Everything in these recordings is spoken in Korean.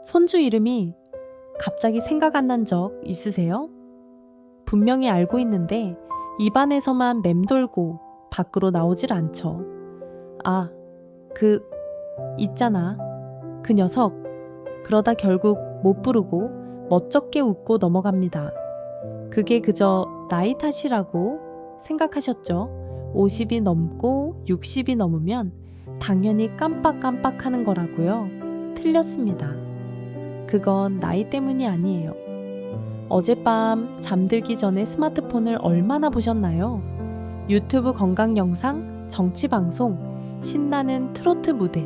손주 이름이 갑자기 생각 안 난 적 있으세요? 분명히 알고 있는데 입안에서만 맴돌고 밖으로 나오질 않죠. 아, 있잖아. 그 녀석. 그러다 결국 못 부르고 멋쩍게 웃고 넘어갑니다. 그게 그저 나이 탓이라고 생각하셨죠? 50이 넘고 60이 넘으면 당연히 깜빡깜빡하는 거라고요. 틀렸습니다. 그건 나이 때문이 아니에요. 어젯밤 잠들기 전에 스마트폰을 얼마나 보셨나요? 유튜브 건강 영상, 정치 방송, 신나는 트로트 무대.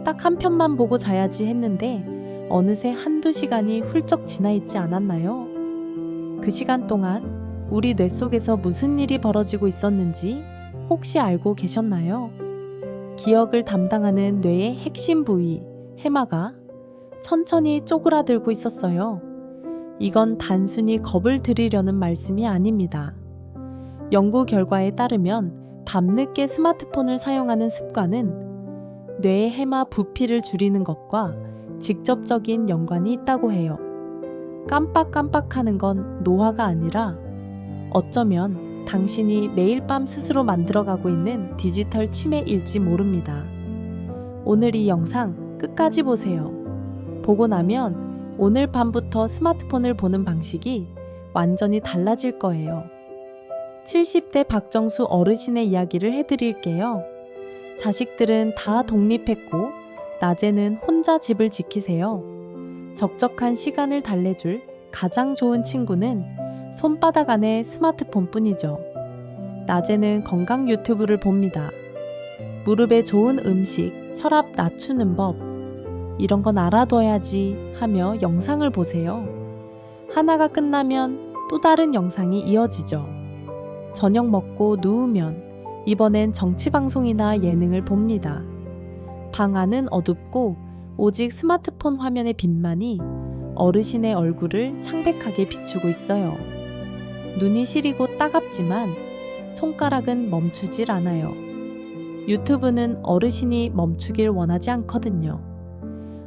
딱 한 편만 보고 자야지 했는데 어느새 한두 시간이 훌쩍 지나 있지 않았나요? 그 시간 동안 우리 뇌 속에서 무슨 일이 벌어지고 있었는지 혹시 알고 계셨나요? 기억을 담당하는 뇌의 핵심 부위, 해마가 천천히 쪼그라들고 있었어요. 이건 단순히 겁을 들이려는 말씀이 아닙니다. 연구 결과에 따르면 밤늦게 스마트폰을 사용하는 습관은 뇌의 해마 부피를 줄이는 것과 직접적인 연관이 있다고 해요. 깜빡깜빡하는 건 노화가 아니라 어쩌면 당신이 매일 밤 스스로 만들어가고 있는 디지털 치매일지 모릅니다. 오늘 이 영상 끝까지 보세요. 보고 나면 오늘 밤부터 스마트폰을 보는 방식이 완전히 달라질 거예요. 70대 박정수 어르신의 이야기를 해드릴게요. 자식들은 다 독립했고 낮에는 혼자 집을 지키세요. 적적한 시간을 달래줄 가장 좋은 친구는 손바닥 안의 스마트폰뿐이죠. 낮에는 건강 유튜브를 봅니다. 무릎에 좋은 음식, 혈압 낮추는 법, 이런 건 알아둬야지 하며 영상을 보세요. 하나가 끝나면 또 다른 영상이 이어지죠. 저녁 먹고 누우면 이번엔 정치 방송이나 예능을 봅니다. 방 안은 어둡고 오직 스마트폰 화면의 빛만이 어르신의 얼굴을 창백하게 비추고 있어요. 눈이 시리고 따갑지만 손가락은 멈추질 않아요. 유튜브는 어르신이 멈추길 원하지 않거든요.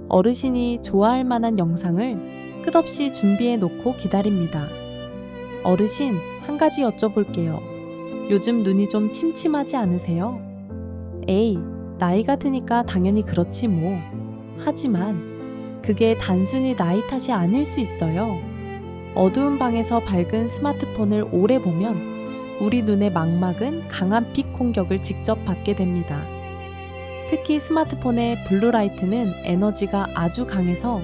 어르신이 좋아할 만한 영상을 끝없이 준비해 놓고 기다립니다. 어르신, 한 가지 여쭤볼게요. 요즘 눈이 좀 침침하지 않으세요? 에이, 나이가 드니까 당연히 그렇지 뭐. 하지만 그게 단순히 나이 탓이 아닐 수 있어요. 어두운 방에서 밝은 스마트폰을 오래 보면 우리 눈의 망막은 강한 빛 공격을 직접 받게 됩니다. 특히 스마트폰의 블루라이트는 에너지가 아주 강해서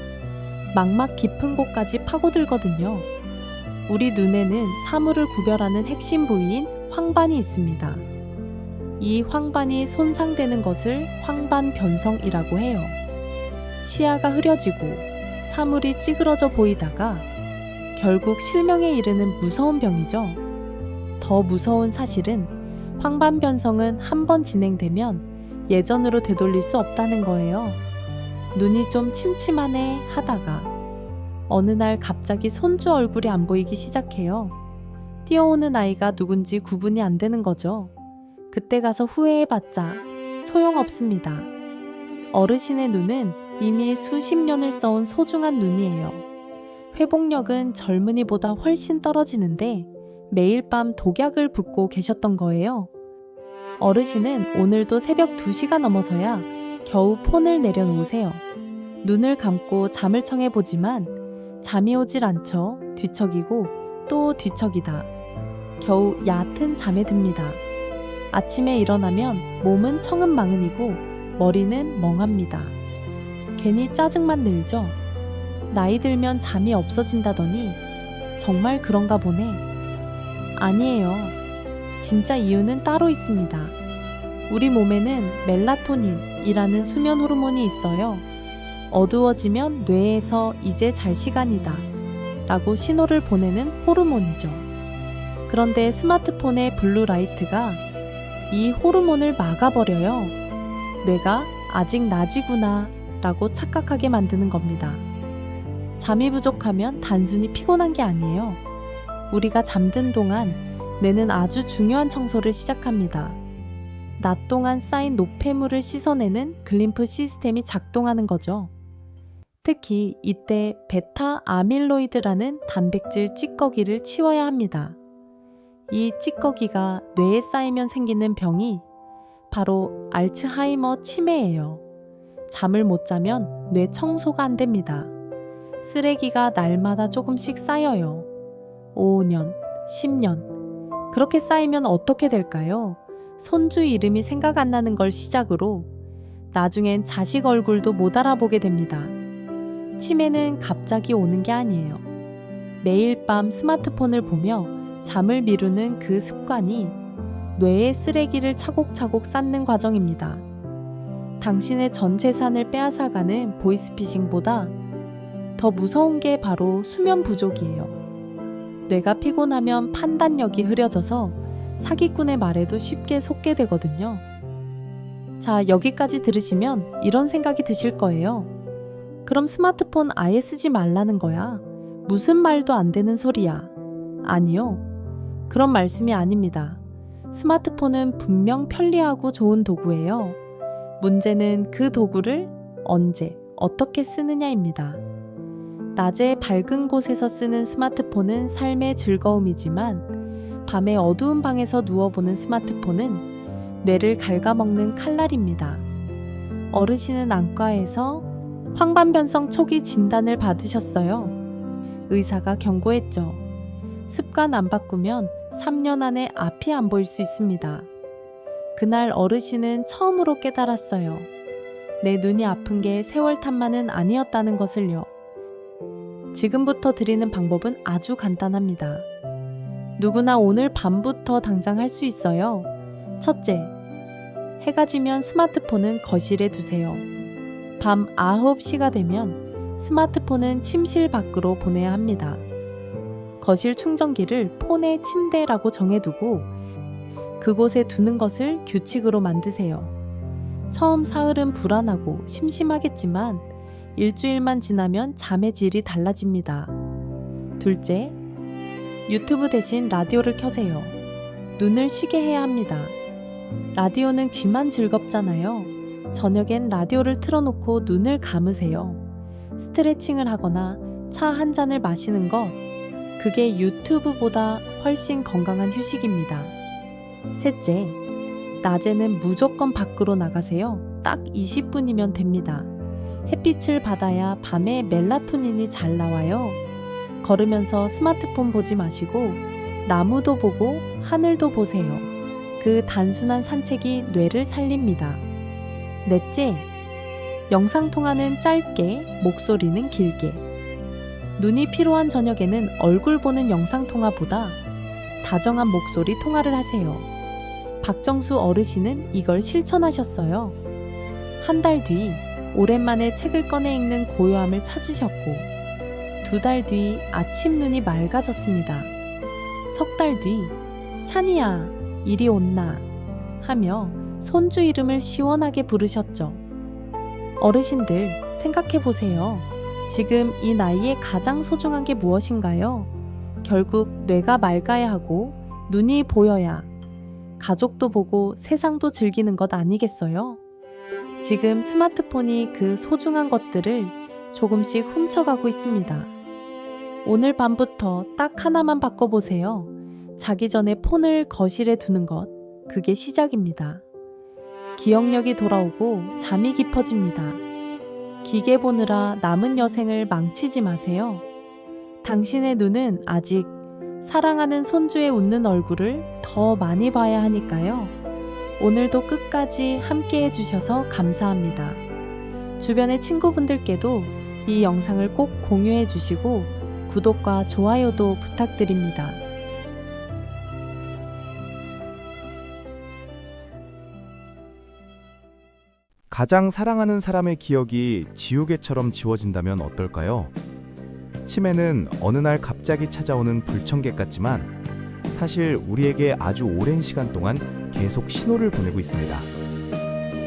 망막 깊은 곳까지 파고들거든요. 우리 눈에는 사물을 구별하는 핵심 부위인 황반이 있습니다. 이 황반이 손상되는 것을 황반변성이라고 해요. 시야가 흐려지고 사물이 찌그러져 보이다가 결국 실명에 이르는 무서운 병이죠. 더 무서운 사실은 황반변성은 한 번 진행되면 예전으로 되돌릴 수 없다는 거예요. 눈이 좀 침침하네 하다가 어느 날 갑자기 손주 얼굴이 안 보이기 시작해요. 뛰어오는 아이가 누군지 구분이 안 되는 거죠. 그때 가서 후회해봤자 소용없습니다. 어르신의 눈은 이미 수십 년을 써온 소중한 눈이에요. 회복력은 젊은이보다 훨씬 떨어지는데 매일 밤 독약을 붓고 계셨던 거예요. 어르신은 오늘도 새벽 2시가 넘어서야 겨우 폰을 내려놓으세요. 눈을 감고 잠을 청해보지만 잠이 오질 않죠. 뒤척이고 또 뒤척이다. 겨우 얕은 잠에 듭니다. 아침에 일어나면 몸은 청은망은이고 머리는 멍합니다. 괜히 짜증만 늘죠. 나이 들면 잠이 없어진다더니 정말 그런가 보네. 아니에요. 진짜 이유는 따로 있습니다. 우리 몸에는 멜라토닌이라는 수면 호르몬이 있어요. 어두워지면 뇌에서 이제 잘 시간이다 라고 신호를 보내는 호르몬이죠. 그런데 스마트폰의 블루라이트가 이 호르몬을 막아버려요. 뇌가 아직 낮이구나 라고 착각하게 만드는 겁니다. 잠이 부족하면 단순히 피곤한 게 아니에요. 우리가 잠든 동안 뇌는 아주 중요한 청소를 시작합니다. 낮 동안 쌓인 노폐물을 씻어내는 글림프 시스템이 작동하는 거죠. 특히 이때 베타 아밀로이드라는 단백질 찌꺼기를 치워야 합니다. 이 찌꺼기가 뇌에 쌓이면 생기는 병이 바로 알츠하이머 치매예요. 잠을 못 자면 뇌 청소가 안 됩니다. 쓰레기가 날마다 조금씩 쌓여요. 5년, 10년. 그렇게 쌓이면 어떻게 될까요? 손주 이름이 생각 안 나는 걸 시작으로 나중엔 자식 얼굴도 못 알아보게 됩니다. 치매는 갑자기 오는 게 아니에요. 매일 밤 스마트폰을 보며 잠을 미루는 그 습관이 뇌에 쓰레기를 차곡차곡 쌓는 과정입니다. 당신의 전 재산을 빼앗아가는 보이스피싱보다 더 무서운 게 바로 수면 부족이에요. 뇌가 피곤하면 판단력이 흐려져서 사기꾼의 말에도 쉽게 속게 되거든요. 자, 여기까지 들으시면 이런 생각이 드실 거예요. 그럼 스마트폰 아예 쓰지 말라는 거야. 무슨 말도 안 되는 소리야. 아니요. 그런 말씀이 아닙니다. 스마트폰은 분명 편리하고 좋은 도구예요. 문제는 그 도구를 언제, 어떻게 쓰느냐입니다. 낮에 밝은 곳에서 쓰는 스마트폰은 삶의 즐거움이지만 밤에 어두운 방에서 누워보는 스마트폰은 뇌를 갉아먹는 칼날입니다. 어르신은 안과에서 황반변성 초기 진단을 받으셨어요. 의사가 경고했죠. 습관 안 바꾸면 3년 안에 앞이 안 보일 수 있습니다. 그날 어르신은 처음으로 깨달았어요. 내 눈이 아픈 게 세월 탓만은 아니었다는 것을요. 지금부터 드리는 방법은 아주 간단합니다. 누구나 오늘 밤부터 당장 할 수 있어요. 첫째, 해가 지면 스마트폰은 거실에 두세요. 밤 9시가 되면 스마트폰은 침실 밖으로 보내야 합니다. 거실 충전기를 폰의 침대라고 정해두고 그곳에 두는 것을 규칙으로 만드세요. 처음 사흘은 불안하고 심심하겠지만 일주일만 지나면 잠의 질이 달라집니다. 둘째, 유튜브 대신 라디오를 켜세요. 눈을 쉬게 해야 합니다. 라디오는 귀만 즐겁잖아요. 저녁엔 라디오를 틀어놓고 눈을 감으세요. 스트레칭을 하거나 차 한 잔을 마시는 것, 그게 유튜브보다 훨씬 건강한 휴식입니다. 셋째, 낮에는 무조건 밖으로 나가세요. 딱 20분이면 됩니다. 햇빛을 받아야 밤에 멜라토닌이 잘 나와요. 걸으면서 스마트폰 보지 마시고 나무도 보고 하늘도 보세요. 그 단순한 산책이 뇌를 살립니다. 넷째, 영상통화는 짧게, 목소리는 길게. 눈이 피로한 저녁에는 얼굴 보는 영상통화보다 다정한 목소리 통화를 하세요. 박정수 어르신은 이걸 실천하셨어요. 한 달 뒤 오랜만에 책을 꺼내 읽는 고요함을 찾으셨고 2달 뒤 아침 눈이 맑아졌습니다. 3달 뒤 찬이야 이리 온나 하며 손주 이름을 시원하게 부르셨죠. 어르신들 생각해보세요. 지금 이 나이에 가장 소중한 게 무엇인가요? 결국 뇌가 맑아야 하고 눈이 보여야 가족도 보고 세상도 즐기는 것 아니겠어요? 지금 스마트폰이 그 소중한 것들을 조금씩 훔쳐가고 있습니다. 오늘 밤부터 딱 하나만 바꿔보세요. 자기 전에 폰을 거실에 두는 것, 그게 시작입니다. 기억력이 돌아오고 잠이 깊어집니다. 기계 보느라 남은 여생을 망치지 마세요. 당신의 눈은 아직 사랑하는 손주의 웃는 얼굴을 더 많이 봐야 하니까요. 오늘도 끝까지 함께 해주셔서 감사합니다. 주변의 친구분들께도 이 영상을 꼭 공유해 주시고 구독과 좋아요도 부탁드립니다. 가장 사랑하는 사람의 기억이 지우개처럼 지워진다면 어떨까요? 치매는 어느 날 갑자기 찾아오는 불청객 같지만 사실 우리에게 아주 오랜 시간 동안 계속 신호를 보내고 있습니다.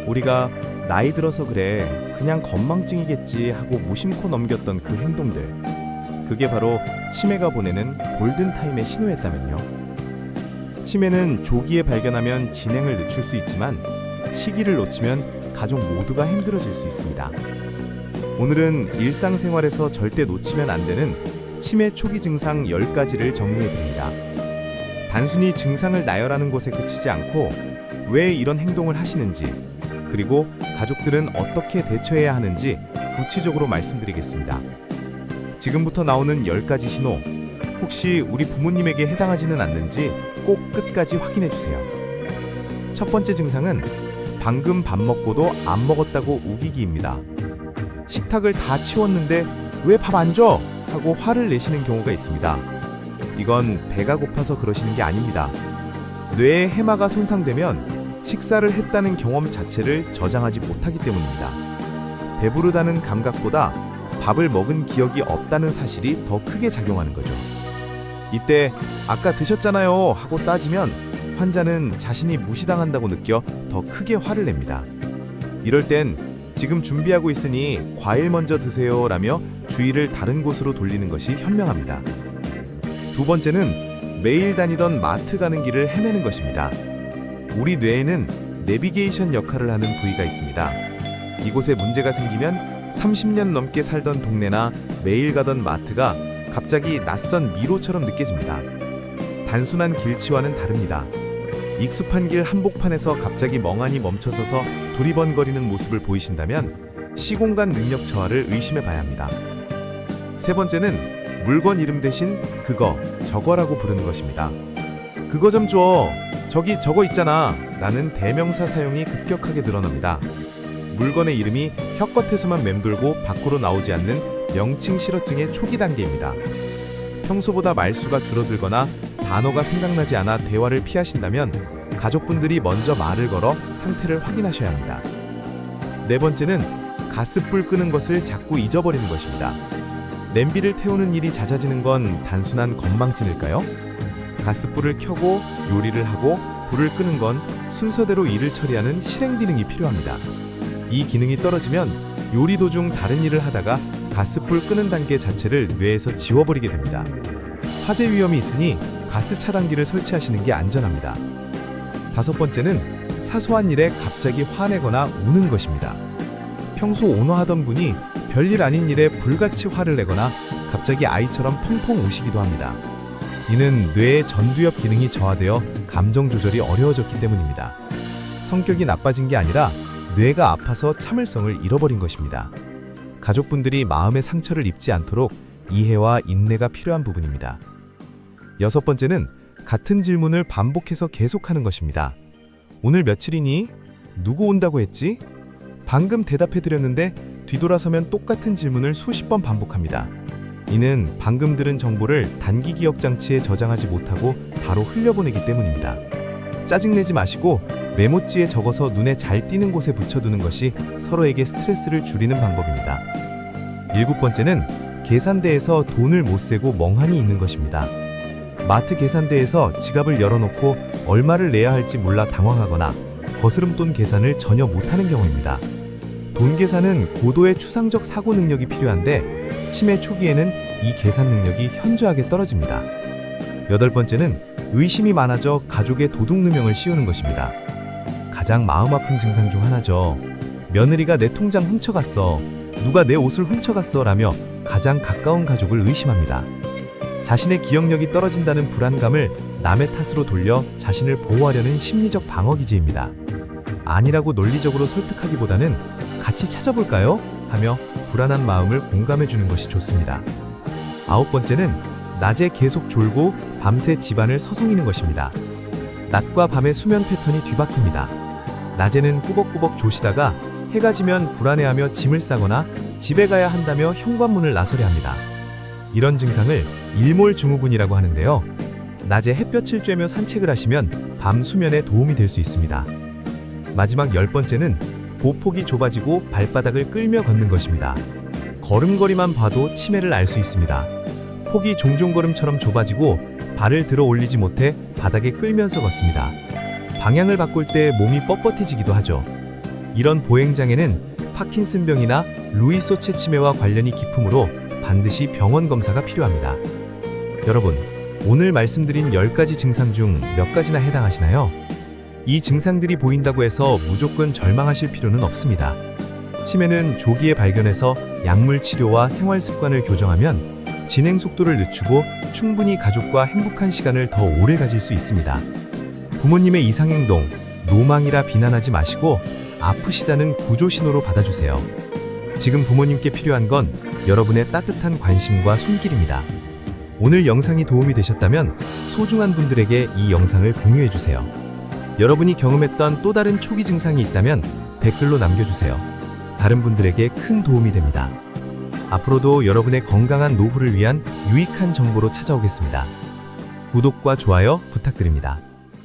우리가 나이 들어서 그래 그냥 건망증이겠지 하고 무심코 넘겼던 그 행동들, 그게 바로 치매가 보내는 골든타임의 신호였다면요. 치매는 조기에 발견하면 진행을 늦출 수 있지만 시기를 놓치면 가족 모두가 힘들어질 수 있습니다. 오늘은 일상생활에서 절대 놓치면 안 되는 치매 초기 증상 10가지를 정리해 드립니다. 단순히 증상을 나열하는 것에 그치지 않고 왜 이런 행동을 하시는지, 그리고 가족들은 어떻게 대처해야 하는지 구체적으로 말씀드리겠습니다. 지금부터 나오는 10가지 신호, 혹시 우리 부모님에게 해당하지는 않는지 꼭 끝까지 확인해 주세요. 첫 번째 증상은 방금 밥 먹고도 안 먹었다고 우기기입니다. 식탁을 다 치웠는데 왜 밥 안 줘? 하고 화를 내시는 경우가 있습니다. 이건 배가 고파서 그러시는 게 아닙니다. 뇌의 해마가 손상되면 식사를 했다는 경험 자체를 저장하지 못하기 때문입니다. 배부르다는 감각보다 밥을 먹은 기억이 없다는 사실이 더 크게 작용하는 거죠. 이때 아까 드셨잖아요 하고 따지면 환자는 자신이 무시당한다고 느껴 더 크게 화를 냅니다. 이럴 땐 지금 준비하고 있으니 과일 먼저 드세요 라며 주의를 다른 곳으로 돌리는 것이 현명합니다. 두 번째는 매일 다니던 마트 가는 길을 헤매는 것입니다. 우리 뇌에는 내비게이션 역할을 하는 부위가 있습니다. 이곳에 문제가 생기면 30년 넘게 살던 동네나 매일 가던 마트가 갑자기 낯선 미로처럼 느껴집니다. 단순한 길치와는 다릅니다. 익숙한 길 한복판에서 갑자기 멍하니 멈춰서서 두리번거리는 모습을 보이신다면 시공간 능력 저하를 의심해 봐야 합니다. 세 번째는 물건 이름 대신 그거, 저거라고 부르는 것입니다. 그거 좀 줘. 저기 저거 있잖아. 라는 대명사 사용이 급격하게 늘어납니다. 물건의 이름이 혀끝에서만 맴돌고 밖으로 나오지 않는 명칭 실어증의 초기 단계입니다. 평소보다 말수가 줄어들거나 단어가 생각나지 않아 대화를 피하신다면 가족분들이 먼저 말을 걸어 상태를 확인하셔야 합니다. 네 번째는 가스불 끄는 것을 자꾸 잊어버리는 것입니다. 냄비를 태우는 일이 잦아지는 건 단순한 건망증일까요? 가스불을 켜고 요리를 하고 불을 끄는 건 순서대로 일을 처리하는 실행 기능이 필요합니다. 이 기능이 떨어지면 요리 도중 다른 일을 하다가 가스불 끄는 단계 자체를 뇌에서 지워버리게 됩니다. 화재 위험이 있으니 가스 차단기를 설치하시는 게 안전합니다. 다섯 번째는 사소한 일에 갑자기 화내거나 우는 것입니다. 평소 온화하던 분이 별일 아닌 일에 불같이 화를 내거나 갑자기 아이처럼 펑펑 우시기도 합니다. 이는 뇌의 전두엽 기능이 저하되어 감정 조절이 어려워졌기 때문입니다. 성격이 나빠진 게 아니라 뇌가 아파서 참을성을 잃어버린 것입니다. 가족분들이 마음의 상처를 입지 않도록 이해와 인내가 필요한 부분입니다. 여섯 번째는 같은 질문을 반복해서 계속하는 것입니다. 오늘 며칠이니? 누구 온다고 했지? 방금 대답해드렸는데 뒤돌아서면 똑같은 질문을 수십 번 반복합니다. 이는 방금 들은 정보를 단기 기억 장치에 저장하지 못하고 바로 흘려보내기 때문입니다. 짜증내지 마시고 메모지에 적어서 눈에 잘 띄는 곳에 붙여두는 것이 서로에게 스트레스를 줄이는 방법입니다. 일곱 번째는 계산대에서 돈을 못 세고 멍하니 있는 것입니다. 마트 계산대에서 지갑을 열어놓고 얼마를 내야 할지 몰라 당황하거나 거스름돈 계산을 전혀 못하는 경우입니다. 돈 계산은 고도의 추상적 사고 능력이 필요한데 치매 초기에는 이 계산 능력이 현저하게 떨어집니다. 여덟 번째는 의심이 많아져 가족의 도둑 누명을 씌우는 것입니다. 가장 마음 아픈 증상 중 하나죠. 며느리가 내 통장 훔쳐갔어. 누가 내 옷을 훔쳐갔어 라며 가장 가까운 가족을 의심합니다. 자신의 기억력이 떨어진다는 불안감을 남의 탓으로 돌려 자신을 보호하려는 심리적 방어 기제입니다. 아니라고 논리적으로 설득하기보다는 같이 찾아볼까요? 하며 불안한 마음을 공감해주는 것이 좋습니다. 아홉 번째는 낮에 계속 졸고 밤새 집안을 서성이는 것입니다. 낮과 밤의 수면 패턴이 뒤바뀝니다. 낮에는 꾸벅꾸벅 조시다가 해가 지면 불안해하며 짐을 싸거나 집에 가야 한다며 현관문을 나서려 합니다. 이런 증상을 일몰증후군이라고 하는데요. 낮에 햇볕을 쬐며 산책을 하시면 밤 수면에 도움이 될 수 있습니다. 마지막 열 번째는 보폭이 좁아지고 발바닥을 끌며 걷는 것입니다. 걸음걸이만 봐도 치매를 알 수 있습니다. 폭이 종종걸음처럼 좁아지고 발을 들어 올리지 못해 바닥에 끌면서 걷습니다. 방향을 바꿀 때 몸이 뻣뻣해지기도 하죠. 이런 보행장애는 파킨슨병이나 루이 소체 치매와 관련이 깊으므로 반드시 병원 검사가 필요합니다. 여러분, 오늘 말씀드린 10가지 증상 중 몇 가지나 해당하시나요? 이 증상들이 보인다고 해서 무조건 절망하실 필요는 없습니다. 치매는 조기에 발견해서 약물 치료와 생활 습관을 교정하면 진행 속도를 늦추고 충분히 가족과 행복한 시간을 더 오래 가질 수 있습니다. 부모님의 이상행동, 노망이라 비난하지 마시고 아프시다는 구조 신호로 받아주세요. 지금 부모님께 필요한 건 여러분의 따뜻한 관심과 손길입니다. 오늘 영상이 도움이 되셨다면 소중한 분들에게 이 영상을 공유해주세요. 여러분이 경험했던 또 다른 초기 증상이 있다면 댓글로 남겨주세요. 다른 분들에게 큰 도움이 됩니다. 앞으로도 여러분의 건강한 노후를 위한 유익한 정보로 찾아오겠습니다. 구독과 좋아요 부탁드립니다.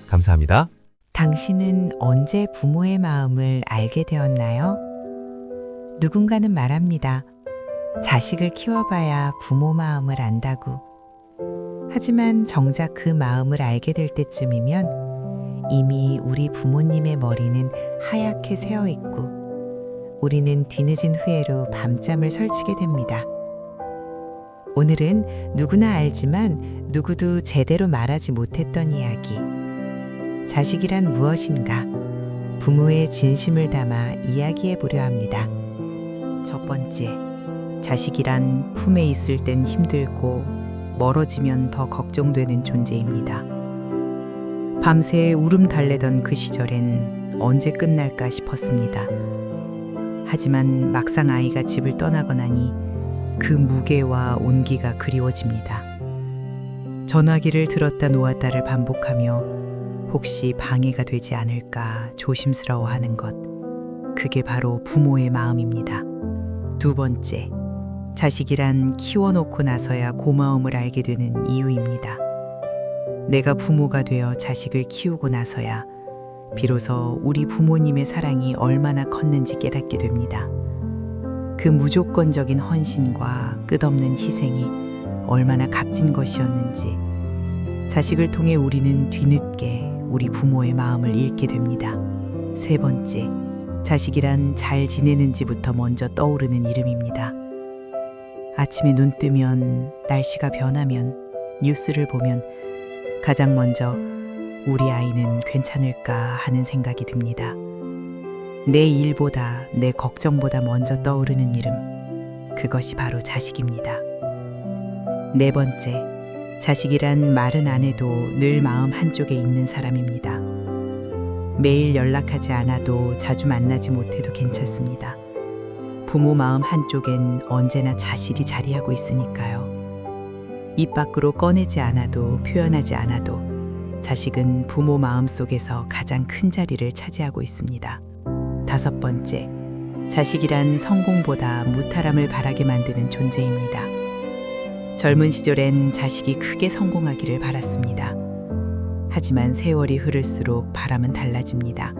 감사합니다. 당신은 언제 부모의 마음을 알게 되었나요? 누군가는 말합니다. 자식을 키워봐야 부모 마음을 안다고. 하지만 정작 그 마음을 알게 될 때쯤이면 이미 우리 부모님의 머리는 하얗게 새어 있고 우리는 뒤늦은 후회로 밤잠을 설치게 됩니다. 오늘은 누구나 알지만 누구도 제대로 말하지 못했던 이야기. 자식이란 무엇인가? 부모의 진심을 담아 이야기해 보려 합니다. 첫 번째, 자식이란 품에 있을 땐 힘들고 멀어지면 더 걱정되는 존재입니다. 밤새 울음 달래던 그 시절엔 언제 끝날까 싶었습니다. 하지만 막상 아이가 집을 떠나고 나니 그 무게와 온기가 그리워집니다. 전화기를 들었다 놓았다를 반복하며 혹시 방해가 되지 않을까 조심스러워하는 것. 그게 바로 부모의 마음입니다. 두 번째, 자식이란 키워놓고 나서야 고마움을 알게 되는 이유입니다. 내가 부모가 되어 자식을 키우고 나서야 비로소 우리 부모님의 사랑이 얼마나 컸는지 깨닫게 됩니다. 그 무조건적인 헌신과 끝없는 희생이 얼마나 값진 것이었는지 자식을 통해 우리는 뒤늦게 우리 부모의 마음을 읽게 됩니다. 세 번째, 자식이란 잘 지내는지부터 먼저 떠오르는 이름입니다. 아침에 눈 뜨면, 날씨가 변하면, 뉴스를 보면 가장 먼저 우리 아이는 괜찮을까 하는 생각이 듭니다. 내 일보다, 내 걱정보다 먼저 떠오르는 이름, 그것이 바로 자식입니다. 네 번째, 자식이란 말은 안 해도 늘 마음 한쪽에 있는 사람입니다. 매일 연락하지 않아도 자주 만나지 못해도 괜찮습니다. 부모 마음 한쪽엔 언제나 자식이 자리하고 있으니까요. 입 밖으로 꺼내지 않아도 표현하지 않아도 자식은 부모 마음 속에서 가장 큰 자리를 차지하고 있습니다. 다섯 번째, 자식이란 성공보다 무탈함을 바라게 만드는 존재입니다. 젊은 시절엔 자식이 크게 성공하기를 바랐습니다. 하지만 세월이 흐를수록 바람은 달라집니다.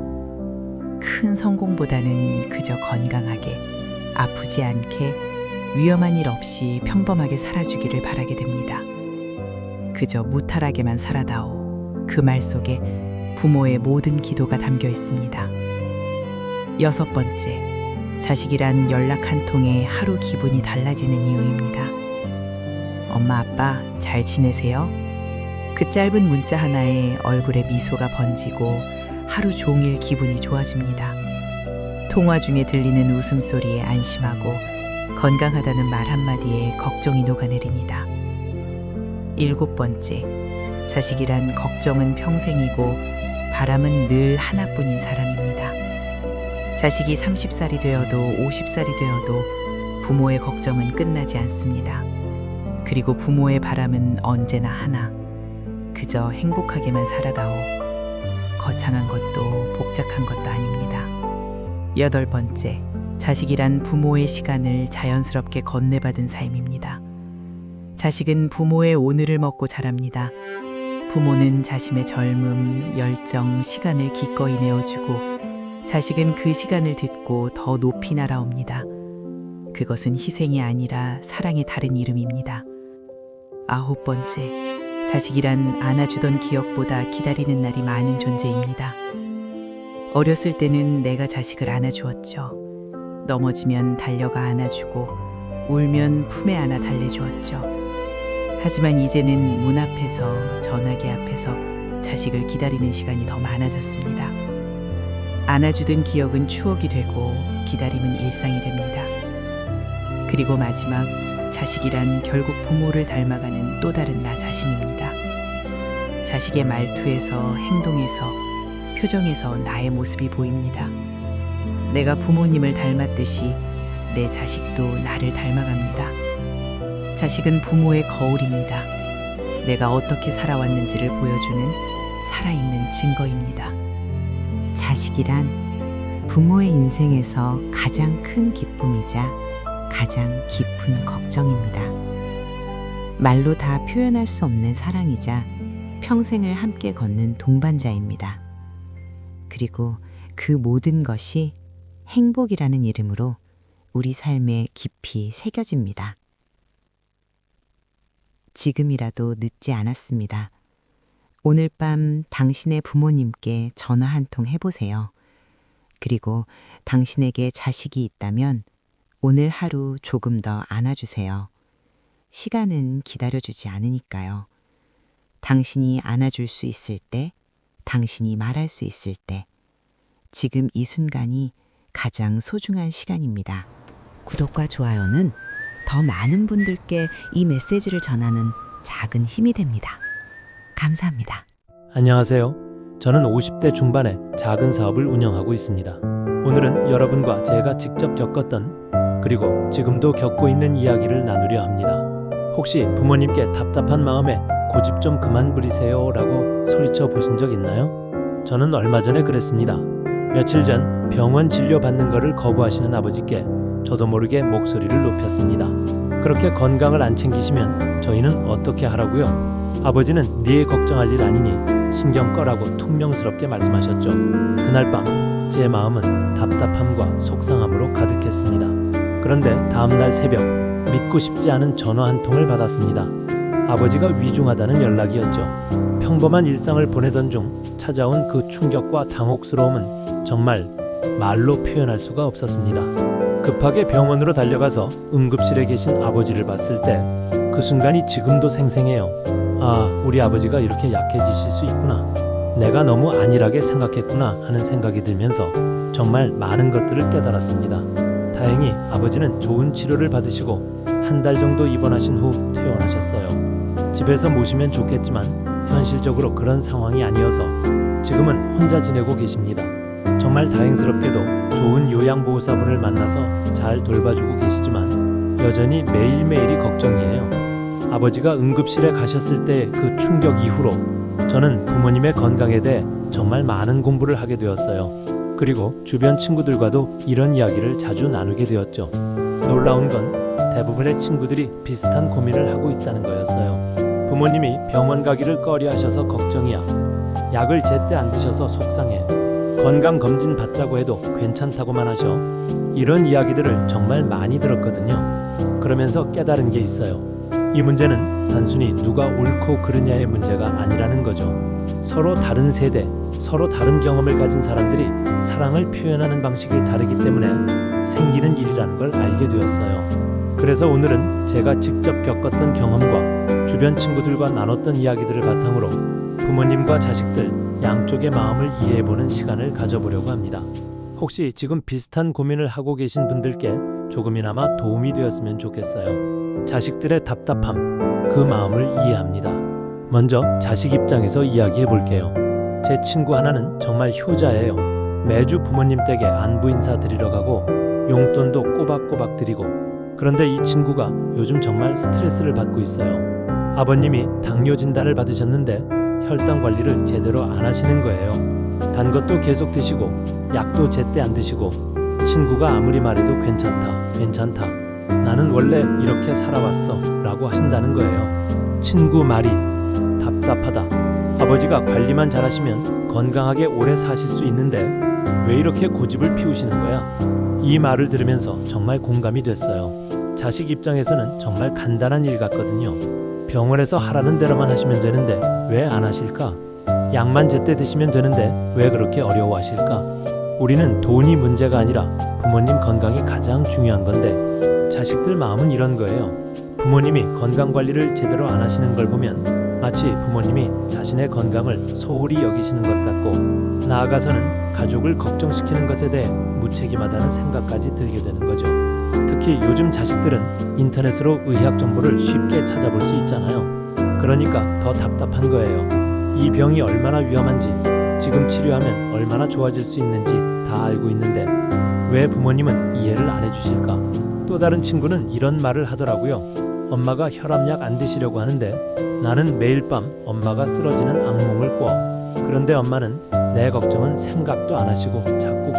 큰 성공보다는 그저 건강하게, 아프지 않게, 위험한 일 없이 평범하게 살아주기를 바라게 됩니다. 그저 무탈하게만 살아다오. 그 말 속에 부모의 모든 기도가 담겨 있습니다. 여섯 번째, 자식이란 연락 한 통에 하루 기분이 달라지는 이유입니다. 엄마, 아빠, 잘 지내세요? 그 짧은 문자 하나에 얼굴에 미소가 번지고 하루 종일 기분이 좋아집니다. 통화 중에 들리는 웃음소리에 안심하고 건강하다는 말 한마디에 걱정이 녹아내립니다. 일곱 번째, 자식이란 걱정은 평생이고 바람은 늘 하나뿐인 사람입니다. 자식이 30살이 되어도 50살이 되어도 부모의 걱정은 끝나지 않습니다. 그리고 부모의 바람은 언제나 하나, 그저 행복하게만 살아다오. 거창한 것도 복잡한 것도 아닙니다. 여덟 번째, 자식이란 부모의 시간을 자연스럽게 건네받은 삶입니다. 자식은 부모의 오늘을 먹고 자랍니다. 부모는 자신의 젊음, 열정, 시간을 기꺼이 내어주고 자식은 그 시간을 듣고 더 높이 날아옵니다. 그것은 희생이 아니라 사랑의 다른 이름입니다. 아홉 번째, 자식이란 안아주던 기억보다 기다리는 날이 많은 존재입니다. 어렸을 때는 내가 자식을 안아주었죠. 넘어지면 달려가 안아주고 울면 품에 안아 달래주었죠. 하지만 이제는 문 앞에서, 전화기 앞에서 자식을 기다리는 시간이 더 많아졌습니다. 안아주던 기억은 추억이 되고 기다림은 일상이 됩니다. 그리고 마지막 자식이란 결국 부모를 닮아가는 또 다른 나 자신입니다. 자식의 말투에서 행동에서 표정에서 나의 모습이 보입니다. 내가 부모님을 닮았듯이 내 자식도 나를 닮아갑니다. 자식은 부모의 거울입니다. 내가 어떻게 살아왔는지를 보여주는 살아있는 증거입니다. 자식이란 부모의 인생에서 가장 큰 기쁨이자 가장 깊은 걱정입니다. 말로 다 표현할 수 없는 사랑이자 평생을 함께 걷는 동반자입니다. 그리고 그 모든 것이 행복이라는 이름으로 우리 삶에 깊이 새겨집니다. 지금이라도 늦지 않았습니다. 오늘 밤 당신의 부모님께 전화 한 통 해보세요. 그리고 당신에게 자식이 있다면 오늘 하루 조금 더 안아주세요. 시간은 기다려주지 않으니까요. 당신이 안아줄 수 있을 때, 당신이 말할 수 있을 때, 지금 이 순간이 가장 소중한 시간입니다. 구독과 좋아요는 더 많은 분들께 이 메시지를 전하는 작은 힘이 됩니다. 감사합니다. 안녕하세요. 저는 50대 중반의 작은 사업을 운영하고 있습니다. 오늘은 여러분과 제가 직접 겪었던 그리고 지금도 겪고 있는 이야기를 나누려 합니다. 혹시 부모님께 답답한 마음에 고집 좀 그만 부리세요 라고 소리쳐 보신 적 있나요? 저는 얼마 전에 그랬습니다. 며칠 전 병원 진료 받는 거를 거부하시는 아버지께 저도 모르게 목소리를 높였습니다. 그렇게 건강을 안 챙기시면 저희는 어떻게 하라고요? 아버지는 네 걱정할 일 아니니 신경 꺼라고 퉁명스럽게 말씀하셨죠. 그날 밤 제 마음은 답답함과 속상함으로 가득했습니다. 그런데 다음날 새벽 믿고 싶지 않은 전화 한 통을 받았습니다. 아버지가 위중하다는 연락이었죠. 평범한 일상을 보내던 중 찾아온 그 충격과 당혹스러움은 정말 말로 표현할 수가 없었습니다. 급하게 병원으로 달려가서 응급실에 계신 아버지를 봤을 때 그 순간이 지금도 생생해요. 아, 우리 아버지가 이렇게 약해지실 수 있구나. 내가 너무 안일하게 생각했구나 하는 생각이 들면서 정말 많은 것들을 깨달았습니다. 다행히 아버지는 좋은 치료를 받으시고 한 달 정도 입원하신 후 퇴원하셨어요. 집에서 모시면 좋겠지만 현실적으로 그런 상황이 아니어서 지금은 혼자 지내고 계십니다. 정말 다행스럽게도 좋은 요양보호사분을 만나서 잘 돌봐주고 계시지만 여전히 매일매일이 걱정이에요. 아버지가 응급실에 가셨을 때 그 충격 이후로 저는 부모님의 건강에 대해 정말 많은 공부를 하게 되었어요. 그리고 주변 친구들과도 이런 이야기를 자주 나누게 되었죠. 놀라운 건 대부분의 친구들이 비슷한 고민을 하고 있다는 거였어요. 부모님이 병원 가기를 꺼려하셔서 걱정이야. 약을 제때 안 드셔서 속상해. 건강검진 받자고 해도 괜찮다고만 하셔. 이런 이야기들을 정말 많이 들었거든요. 그러면서 깨달은 게 있어요. 이 문제는 단순히 누가 옳고 그르냐의 문제가 아니라는 거죠. 서로 다른 세대, 서로 다른 경험을 가진 사람들이 사랑을 표현하는 방식이 다르기 때문에 생기는 일이라는 걸 알게 되었어요. 그래서 오늘은 제가 직접 겪었던 경험과 주변 친구들과 나눴던 이야기들을 바탕으로 부모님과 자식들 양쪽의 마음을 이해해보는 시간을 가져보려고 합니다. 혹시 지금 비슷한 고민을 하고 계신 분들께 조금이나마 도움이 되었으면 좋겠어요. 자식들의 답답함, 그 마음을 이해합니다. 먼저 자식 입장에서 이야기해 볼게요. 제 친구 하나는 정말 효자예요. 매주 부모님 댁에 안부 인사 드리러 가고 용돈도 꼬박꼬박 드리고. 그런데 이 친구가 요즘 정말 스트레스를 받고 있어요. 아버님이 당뇨 진단을 받으셨는데 혈당 관리를 제대로 안 하시는 거예요. 단 것도 계속 드시고 약도 제때 안 드시고 친구가 아무리 말해도 괜찮다. 나는 원래 이렇게 살아왔어 라고 하신다는 거예요. 친구 말이 답답하다. 아버지가 관리만 잘하시면 건강하게 오래 사실 수 있는데 왜 이렇게 고집을 피우시는 거야? 이 말을 들으면서 정말 공감이 됐어요. 자식 입장에서는 정말 간단한 일 같거든요. 병원에서 하라는 대로만 하시면 되는데 왜 안 하실까? 약만 제때 드시면 되는데 왜 그렇게 어려워하실까? 우리는 돈이 문제가 아니라 부모님 건강이 가장 중요한 건데 자식들 마음은 이런 거예요. 부모님이 건강관리를 제대로 안 하시는 걸 보면 마치 부모님이 자신의 건강을 소홀히 여기시는 것 같고 나아가서는 가족을 걱정시키는 것에 대해 무책임하다는 생각까지 들게 되는 거죠. 특히 요즘 자식들은 인터넷으로 의학 정보를 쉽게 찾아볼 수 있잖아요. 그러니까 더 답답한 거예요. 이 병이 얼마나 위험한지, 지금 치료하면 얼마나 좋아질 수 있는지 다 알고 있는데 왜 부모님은 이해를 안 해주실까? 또 다른 친구는 이런 말을 하더라고요. 엄마가 혈압약 안 드시려고 하는데 나는 매일 밤 엄마가 쓰러지는 악몽을 꿔. 그런데 엄마는 내 걱정은 생각도 안 하시고 자꾸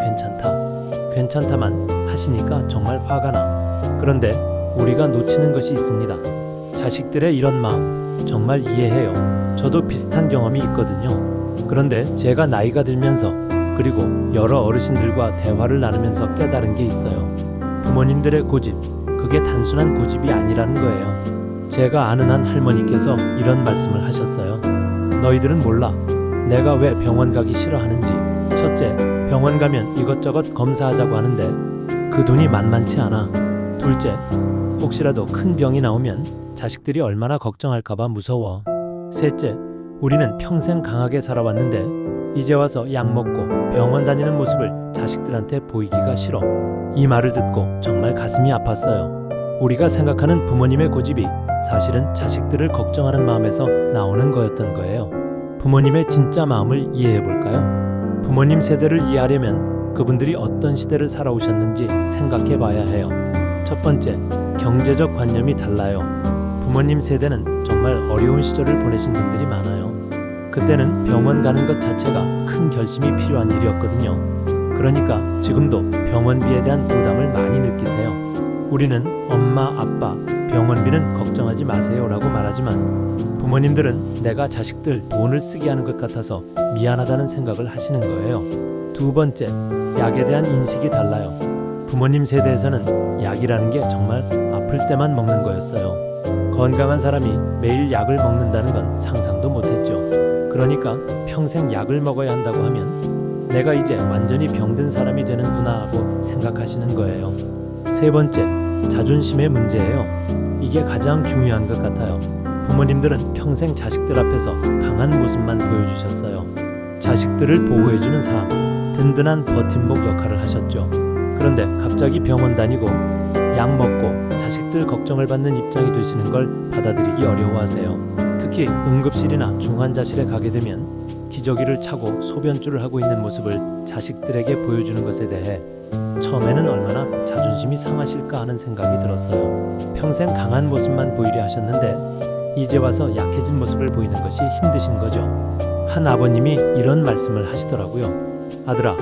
괜찮다만 하시니까 정말 화가 나. 그런데 우리가 놓치는 것이 있습니다. 자식들의 이런 마음 정말 이해해요. 저도 비슷한 경험이 있거든요. 그런데 제가 나이가 들면서 그리고 여러 어르신들과 대화를 나누면서 깨달은 게 있어요. 부모님들의 고집, 그게 단순한 고집이 아니라는 거예요. 제가 아는 한 할머니께서 이런 말씀을 하셨어요. 너희들은 몰라. 내가 왜 병원 가기 싫어하는지. 첫째, 병원 가면 이것저것 검사하자고 하는데 그 돈이 만만치 않아. 둘째, 혹시라도 큰 병이 나오면 자식들이 얼마나 걱정할까봐 무서워. 셋째, 우리는 평생 강하게 살아왔는데 이제 와서 약 먹고 병원 다니는 모습을 자식들한테 보이기가 싫어. 이 말을 듣고 정말 가슴이 아팠어요. 우리가 생각하는 부모님의 고집이 사실은 자식들을 걱정하는 마음에서 나오는 거였던 거예요. 부모님의 진짜 마음을 이해해 볼까요? 부모님 세대를 이해하려면 그분들이 어떤 시대를 살아오셨는지 생각해 봐야 해요. 첫 번째, 경제적 관념이 달라요. 부모님 세대는 정말 어려운 시절을 보내신 분들이 많아요. 그때는 병원 가는 것 자체가 큰 결심이 필요한 일이었거든요. 그러니까 지금도 병원비에 대한 부담을 많이 느끼세요. 우리는 엄마, 아빠, 병원비는 걱정하지 마세요라고 말하지만 부모님들은 내가 자식들 돈을 쓰게 하는 것 같아서 미안하다는 생각을 하시는 거예요. 두 번째, 약에 대한 인식이 달라요. 부모님 세대에서는 약이라는 게 정말 아플 때만 먹는 거였어요. 건강한 사람이 매일 약을 먹는다는 건 상상도 못했죠. 그러니까 평생 약을 먹어야 한다고 하면 내가 이제 완전히 병든 사람이 되는구나 하고 생각하시는 거예요. 세 번째, 자존심의 문제예요. 이게 가장 중요한 것 같아요. 부모님들은 평생 자식들 앞에서 강한 모습만 보여주셨어요. 자식들을 보호해주는 사람, 든든한 버팀목 역할을 하셨죠. 그런데 갑자기 병원 다니고 약 먹고 자식들 걱정을 받는 입장이 되시는 걸 받아들이기 어려워하세요. 특히 응급실이나 중환자실에 가게 되면 기저귀를 차고 소변줄을 하고 있는 모습을 자식들에게 보여주는 것에 대해 처음에는 얼마나 자존심이 상하실까 하는 생각이 들었어요. 평생 강한 모습만 보이려 하셨는데 이제 와서 약해진 모습을 보이는 것이 힘드신 거죠. 한 아버님이 이런 말씀을 하시더라고요. 아들아,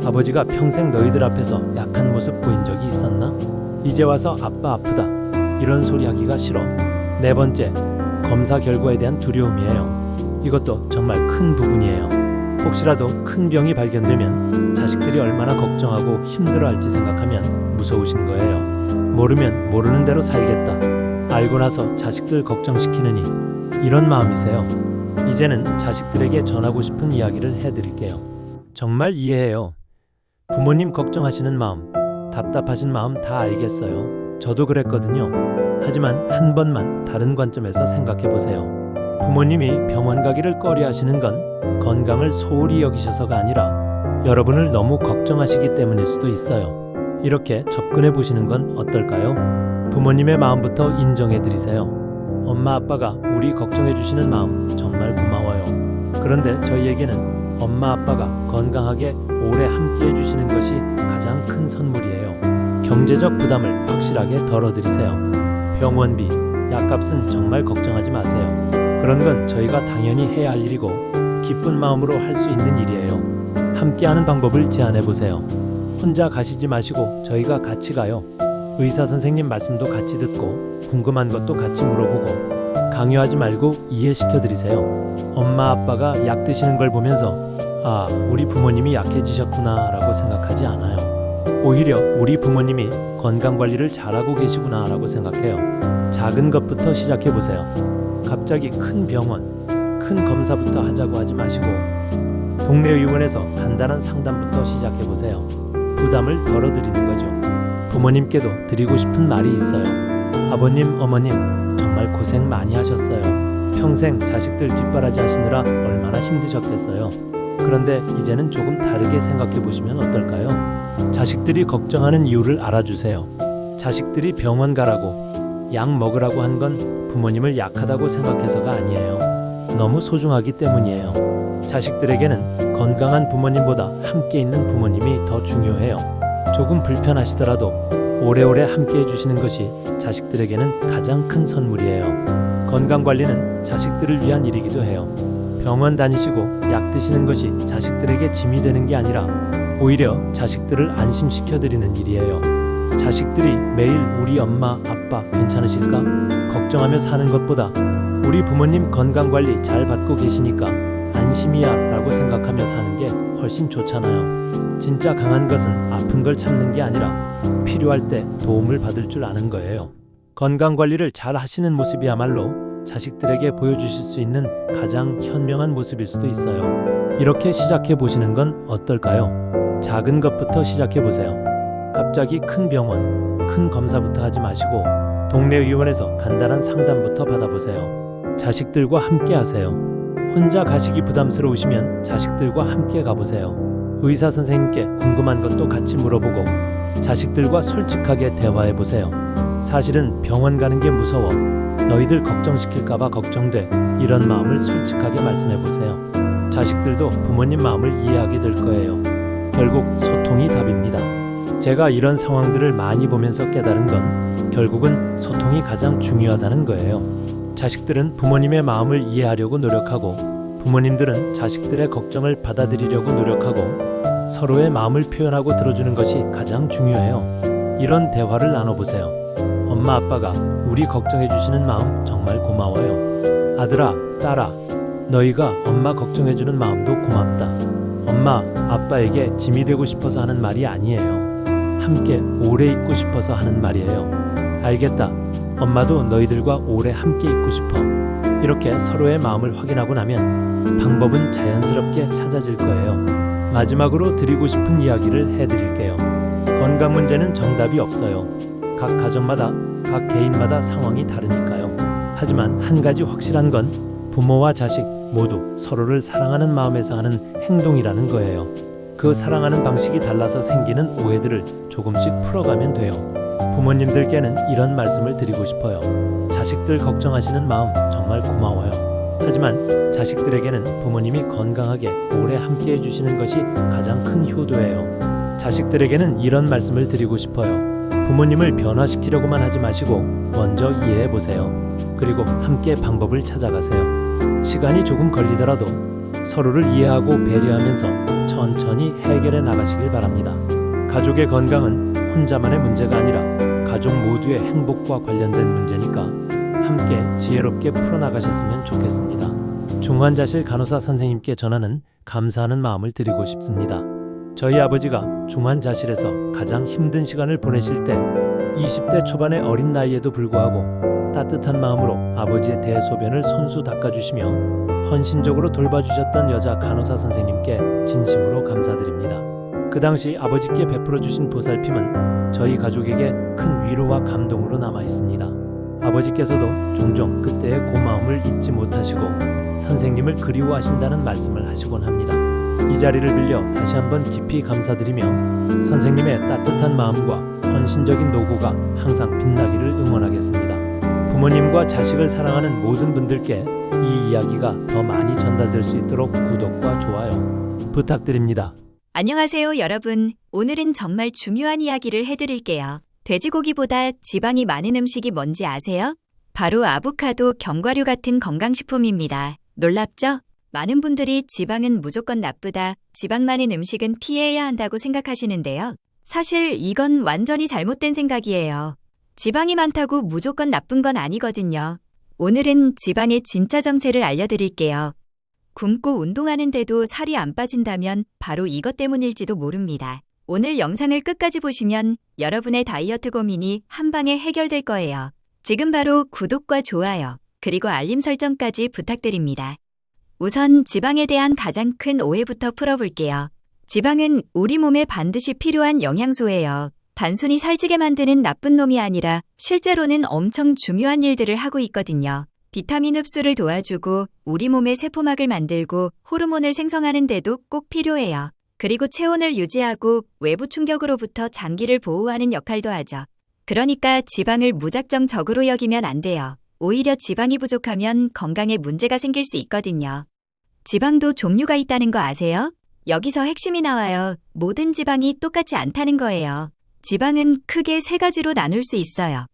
아버지가 평생 너희들 앞에서 약한 모습 보인 적이 있었나? 이제 와서 아빠 아프다 이런 소리 하기가 싫어. 네 번째, 검사 결과에 대한 두려움이에요. 이것도 정말 큰 부분이에요. 혹시라도 큰 병이 발견되면 자식들이 얼마나 걱정하고 힘들어할지 생각하면 무서우신 거예요. 모르면 모르는 대로 살겠다. 알고 나서 자식들 걱정시키느니 이런 마음이세요. 이제는 자식들에게 전하고 싶은 이야기를 해드릴게요. 정말 이해해요. 부모님 걱정하시는 마음, 답답하신 마음 다 알겠어요. 저도 그랬거든요. 하지만 한 번만 다른 관점에서 생각해 보세요. 부모님이 병원 가기를 꺼려하시는 건 건강을 소홀히 여기셔서가 아니라 여러분을 너무 걱정하시기 때문일 수도 있어요. 이렇게 접근해 보시는 건 어떨까요? 부모님의 마음부터 인정해 드리세요. 엄마 아빠가 우리 걱정해 주시는 마음 정말 고마워요. 그런데 저희에게는 엄마 아빠가 건강하게 오래 함께 해주시는 것이 가장 큰 선물이에요. 경제적 부담을 확실하게 덜어드리세요. 병원비, 약값은 정말 걱정하지 마세요. 그런 건 저희가 당연히 해야 할 일이고 기쁜 마음으로 할 수 있는 일이에요. 함께하는 방법을 제안해 보세요. 혼자 가시지 마시고 저희가 같이 가요. 의사 선생님 말씀도 같이 듣고 궁금한 것도 같이 물어보고 강요하지 말고 이해시켜 드리세요. 엄마 아빠가 약 드시는 걸 보면서 아, 우리 부모님이 약해지셨구나 라고 생각하지 않아요. 오히려 우리 부모님이 건강관리를 잘하고 계시구나 라고 생각해요. 작은 것부터 시작해 보세요. 갑자기 큰 병원, 큰 검사부터 하자고 하지 마시고 동네 의원에서 간단한 상담부터 시작해 보세요. 부담을 덜어드리는 거죠. 부모님께도 드리고 싶은 말이 있어요. 아버님, 어머님 정말 고생 많이 하셨어요. 평생 자식들 뒷바라지 하시느라 얼마나 힘드셨겠어요. 그런데 이제는 조금 다르게 생각해 보시면 어떨까요? 자식들이 걱정하는 이유를 알아주세요. 자식들이 병원 가라고, 약 먹으라고 한 건 부모님을 약하다고 생각해서가 아니에요. 너무 소중하기 때문이에요. 자식들에게는 건강한 부모님보다 함께 있는 부모님이 더 중요해요. 조금 불편하시더라도 오래오래 함께 해주시는 것이 자식들에게는 가장 큰 선물이에요. 건강관리는 자식들을 위한 일이기도 해요. 병원 다니시고 약 드시는 것이 자식들에게 짐이 되는 게 아니라 오히려 자식들을 안심시켜드리는 일이에요. 자식들이 매일 우리 엄마, 아빠 괜찮으실까? 걱정하며 사는 것보다 우리 부모님 건강관리 잘 받고 계시니까 안심이야 라고 생각하며 사는 게 훨씬 좋잖아요. 진짜 강한 것은 아픈 걸 참는 게 아니라 필요할 때 도움을 받을 줄 아는 거예요. 건강관리를 잘 하시는 모습이야말로 자식들에게 보여주실 수 있는 가장 현명한 모습일 수도 있어요. 이렇게 시작해 보시는 건 어떨까요? 작은 것부터 시작해 보세요. 갑자기 큰 병원, 큰 검사부터 하지 마시고 동네 의원에서 간단한 상담부터 받아보세요. 자식들과 함께 하세요. 혼자 가시기 부담스러우시면 자식들과 함께 가보세요. 의사 선생님께 궁금한 것도 같이 물어보고 자식들과 솔직하게 대화해보세요. 사실은 병원 가는 게 무서워. 너희들 걱정시킬까봐 걱정돼. 이런 마음을 솔직하게 말씀해보세요. 자식들도 부모님 마음을 이해하게 될 거예요. 결국 소통이 답입니다. 제가 이런 상황들을 많이 보면서 깨달은 건 결국은 소통이 가장 중요하다는 거예요. 자식들은 부모님의 마음을 이해하려고 노력하고 부모님들은 자식들의 걱정을 받아들이려고 노력하고 서로의 마음을 표현하고 들어주는 것이 가장 중요해요. 이런 대화를 나눠보세요. 엄마 아빠가 우리 걱정해 주시는 마음 정말 고마워요. 아들아, 딸아, 너희가 엄마 걱정해 주는 마음도 고맙다. 엄마, 아빠에게 짐이 되고 싶어서 하는 말이 아니에요. 함께 오래 있고 싶어서 하는 말이에요. 알겠다. 엄마도 너희들과 오래 함께 있고 싶어. 이렇게 서로의 마음을 확인하고 나면 방법은 자연스럽게 찾아질 거예요. 마지막으로 드리고 싶은 이야기를 해드릴게요. 건강 문제는 정답이 없어요. 각 가정마다, 각 개인마다 상황이 다르니까요. 하지만 한 가지 확실한 건 부모와 자식 모두 서로를 사랑하는 마음에서 하는 행동이라는 거예요. 그 사랑하는 방식이 달라서 생기는 오해들을 조금씩 풀어가면 돼요. 부모님들께는 이런 말씀을 드리고 싶어요. 자식들 걱정하시는 마음 정말 고마워요. 하지만 자식들에게는 부모님이 건강하게 오래 함께 해주시는 것이 가장 큰 효도예요. 자식들에게는 이런 말씀을 드리고 싶어요. 부모님을 변화시키려고만 하지 마시고 먼저 이해해보세요. 그리고 함께 방법을 찾아가세요. 시간이 조금 걸리더라도 서로를 이해하고 배려하면서 천천히 해결해 나가시길 바랍니다. 가족의 건강은 혼자만의 문제가 아니라 가족 모두의 행복과 관련된 문제니까 함께 지혜롭게 풀어나가셨으면 좋겠습니다. 중환자실 간호사 선생님께 전하는 감사하는 마음을 드리고 싶습니다. 저희 아버지가 중환자실에서 가장 힘든 시간을 보내실 때 20대 초반의 어린 나이에도 불구하고 따뜻한 마음으로 아버지의 대소변을 손수 닦아주시며 헌신적으로 돌봐주셨던 여자 간호사 선생님께 진심으로 감사드립니다. 그 당시 아버지께 베풀어 주신 보살핌은 저희 가족에게 큰 위로와 감동으로 남아 있습니다. 아버지께서도 종종 그때의 고마움을 잊지 못하시고 선생님을 그리워하신다는 말씀을 하시곤 합니다. 이 자리를 빌려 다시 한번 깊이 감사드리며 선생님의 따뜻한 마음과 헌신적인 노고가 항상 빛나기를 응원하겠습니다. 부모님과 자식을 사랑하는 모든 분들께 이 이야기가 더 많이 전달될 수 있도록 구독과 좋아요 부탁드립니다. 안녕하세요, 여러분. 오늘은 정말 중요한 이야기를 해드릴게요. 돼지고기보다 지방이 많은 음식이 뭔지 아세요? 바로 아보카도, 견과류 같은 건강식품입니다. 놀랍죠? 많은 분들이 지방은 무조건 나쁘다, 지방 많은 음식은 피해야 한다고 생각하시는데요. 사실 이건 완전히 잘못된 생각이에요. 지방이 많다고 무조건 나쁜 건 아니거든요. 오늘은 지방의 진짜 정체를 알려드릴게요. 굶고 운동하는데도 살이 안 빠진다면 바로 이것 때문일지도 모릅니다. 오늘 영상을 끝까지 보시면 여러분의 다이어트 고민이 한 방에 해결될 거예요. 지금 바로 구독과 좋아요, 그리고 알림 설정까지 부탁드립니다. 우선 지방에 대한 가장 큰 오해부터 풀어볼게요. 지방은 우리 몸에 반드시 필요한 영양소예요. 단순히 살찌게 만드는 나쁜 놈이 아니라 실제로는 엄청 중요한 일들을 하고 있거든요. 비타민 흡수를 도와주고 우리 몸의 세포막을 만들고 호르몬을 생성하는 데도 꼭 필요해요. 그리고 체온을 유지하고 외부 충격으로부터 장기를 보호하는 역할도 하죠. 그러니까 지방을 무작정적으로 여기면 안 돼요. 오히려 지방이 부족하면 건강에 문제가 생길 수 있거든요. 지방도 종류가 있다는 거 아세요? 여기서 핵심이 나와요. 모든 지방이 똑같지 않다는 거예요. 지방은 크게 세 가지로 나눌 수 있어요.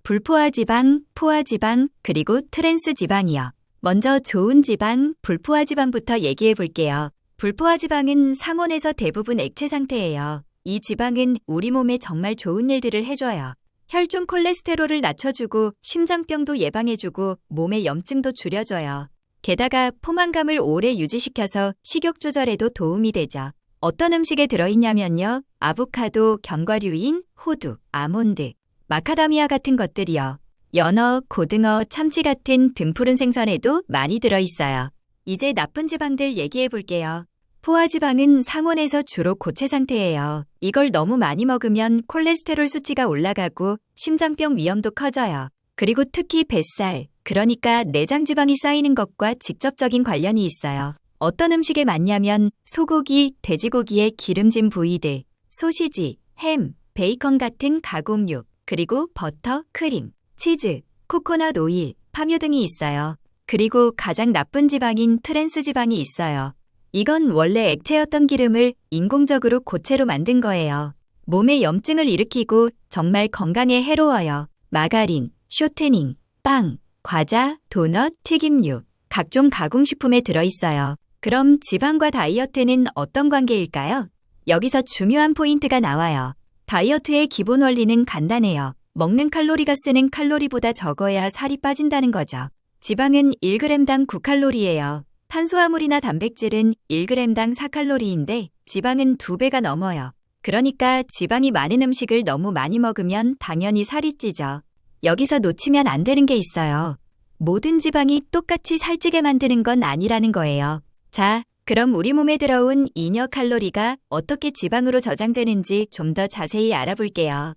불포화 지방, 포화 지방, 그리고 트랜스 지방이요. 먼저 좋은 지방, 불포화 지방부터 얘기해 볼게요. 불포화 지방은 상온에서 대부분 액체 상태예요. 이 지방은 우리 몸에 정말 좋은 일들을 해줘요. 혈중 콜레스테롤을 낮춰주고 심장병도 예방해주고 몸의 염증도 줄여줘요. 게다가 포만감을 오래 유지시켜서 식욕 조절에도 도움이 되죠. 어떤 음식에 들어있냐면요. 아보카도, 견과류인 호두, 아몬드, 마카다미아 같은 것들이요. 연어, 고등어, 참치 같은 등푸른 생선에도 많이 들어있어요. 이제 나쁜 지방들 얘기해 볼게요. 포화지방은 상온에서 주로 고체 상태예요. 이걸 너무 많이 먹으면 콜레스테롤 수치가 올라가고 심장병 위험도 커져요. 그리고 특히 뱃살, 그러니까 내장지방이 쌓이는 것과 직접적인 관련이 있어요. 어떤 음식에 많냐면 소고기, 돼지고기의 기름진 부위들, 소시지, 햄, 베이컨 같은 가공육, 그리고 버터, 크림, 치즈, 코코넛 오일, 파묘 등이 있어요. 그리고 가장 나쁜 지방인 트랜스 지방이 있어요. 이건 원래 액체였던 기름을 인공적으로 고체로 만든 거예요. 몸에 염증을 일으키고 정말 건강에 해로워요. 마가린, 쇼트닝, 빵, 과자, 도넛, 튀김류, 각종 가공식품에 들어있어요. 그럼 지방과 다이어트는 어떤 관계일까요? 여기서 중요한 포인트가 나와요. 다이어트의 기본 원리는 간단해요. 먹는 칼로리가 쓰는 칼로리보다 적어야 살이 빠진다는 거죠. 지방은 1g당 9칼로리예요. 탄수화물이나 단백질은 1g당 4칼로리인데 지방은 2배가 넘어요. 그러니까 지방이 많은 음식을 너무 많이 먹으면 당연히 살이 찌죠. 여기서 놓치면 안 되는 게 있어요. 모든 지방이 똑같이 살찌게 만드는 건 아니라는 거예요. 자, 그럼 우리 몸에 들어온 잉여 칼로리가 어떻게 지방으로 저장되는지 좀 더 자세히 알아볼게요.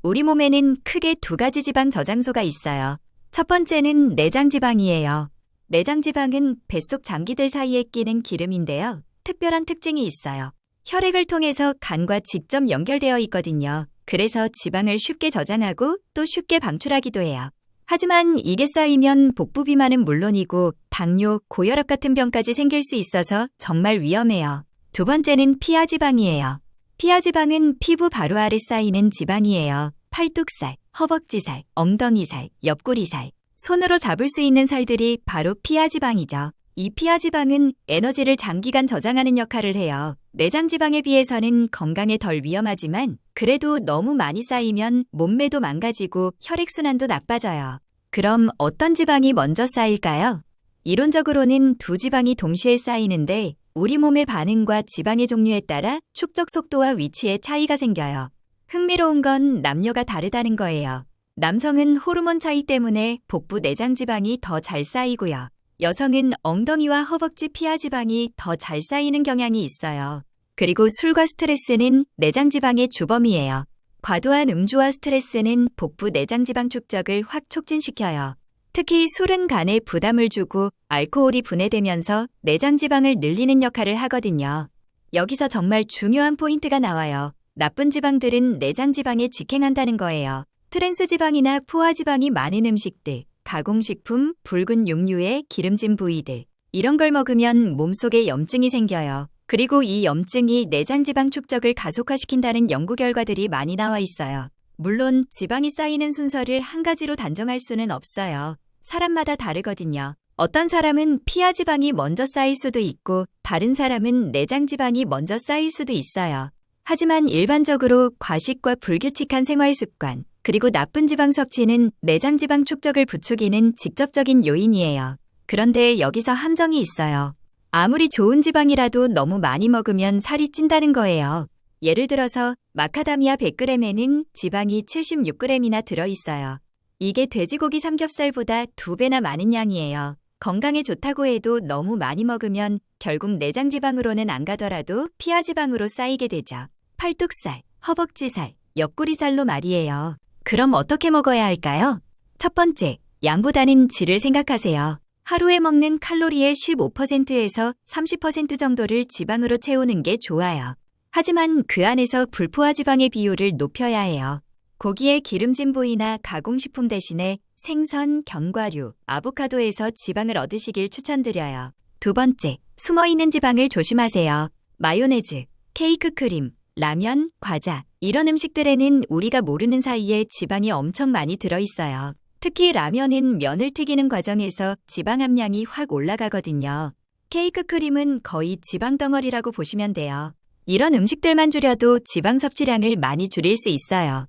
우리 몸에는 크게 2가지 지방 저장소가 있어요. 첫 번째는 내장지방이에요. 내장지방은 뱃속 장기들 사이에 끼는 기름인데요. 특별한 특징이 있어요. 혈액을 통해서 간과 직접 연결되어 있거든요. 그래서 지방을 쉽게 저장하고 또 쉽게 방출하기도 해요. 하지만 이게 쌓이면 복부 비만은 물론이고 당뇨, 고혈압 같은 병까지 생길 수 있어서 정말 위험해요. 두 번째는 피하지방이에요. 피하지방은 피부 바로 아래 쌓이는 지방이에요. 팔뚝살, 허벅지살, 엉덩이살, 옆구리살, 손으로 잡을 수 있는 살들이 바로 피하지방이죠. 이 피하지방은 에너지를 장기간 저장하는 역할을 해요. 내장지방에 비해서는 건강에 덜 위험하지만 그래도 너무 많이 쌓이면 몸매도 망가지고 혈액순환도 나빠져요. 그럼 어떤 지방이 먼저 쌓일까요? 이론적으로는 두 지방이 동시에 쌓이는데 우리 몸의 반응과 지방의 종류에 따라 축적 속도와 위치에 차이가 생겨요. 흥미로운 건 남녀가 다르다는 거예요. 남성은 호르몬 차이 때문에 복부 내장지방이 더 잘 쌓이고요. 여성은 엉덩이와 허벅지 피하지방이 더 잘 쌓이는 경향이 있어요. 그리고 술과 스트레스는 내장지방의 주범이에요. 과도한 음주와 스트레스는 복부 내장지방 축적을 확 촉진시켜요. 특히 술은 간에 부담을 주고 알코올이 분해되면서 내장지방을 늘리는 역할을 하거든요. 여기서 정말 중요한 포인트가 나와요. 나쁜 지방들은 내장지방에 직행한다는 거예요. 트랜스 지방이나 포화지방이 많은 음식들, 가공식품, 붉은 육류의 기름진 부위들, 이런 걸 먹으면 몸속에 염증이 생겨요. 그리고 이 염증이 내장지방 축적을 가속화시킨다는 연구 결과들이 많이 나와 있어요. 물론 지방이 쌓이는 순서를 한 가지로 단정할 수는 없어요. 사람마다 다르거든요. 어떤 사람은 피하지방이 먼저 쌓일 수도 있고 다른 사람은 내장지방이 먼저 쌓일 수도 있어요. 하지만 일반적으로 과식과 불규칙한 생활 습관, 그리고 나쁜 지방 섭취는 내장지방 축적을 부추기는 직접적인 요인이에요. 그런데 여기서 함정이 있어요. 아무리 좋은 지방이라도 너무 많이 먹으면 살이 찐다는 거예요. 예를 들어서 마카다미아 100g에는 지방이 76g이나 들어있어요. 이게 돼지고기 삼겹살보다 2배나 많은 양이에요. 건강에 좋다고 해도 너무 많이 먹으면 결국 내장지방으로는 안 가더라도 피하지방으로 쌓이게 되죠. 팔뚝살, 허벅지살, 옆구리살로 말이에요. 그럼 어떻게 먹어야 할까요? 첫 번째, 양보다는 질을 생각하세요. 하루에 먹는 칼로리의 15%에서 30% 정도를 지방으로 채우는 게 좋아요. 하지만 그 안에서 불포화 지방의 비율을 높여야 해요. 고기의 기름진 부위나 가공식품 대신에 생선, 견과류, 아보카도에서 지방을 얻으시길 추천드려요. 두 번째, 숨어있는 지방을 조심하세요. 마요네즈, 케이크 크림, 라면, 과자, 이런 음식들에는 우리가 모르는 사이에 지방이 엄청 많이 들어있어요. 특히 라면은 면을 튀기는 과정에서 지방 함량이 확 올라가거든요. 케이크 크림은 거의 지방 덩어리라고 보시면 돼요. 이런 음식들만 줄여도 지방 섭취량을 많이 줄일 수 있어요.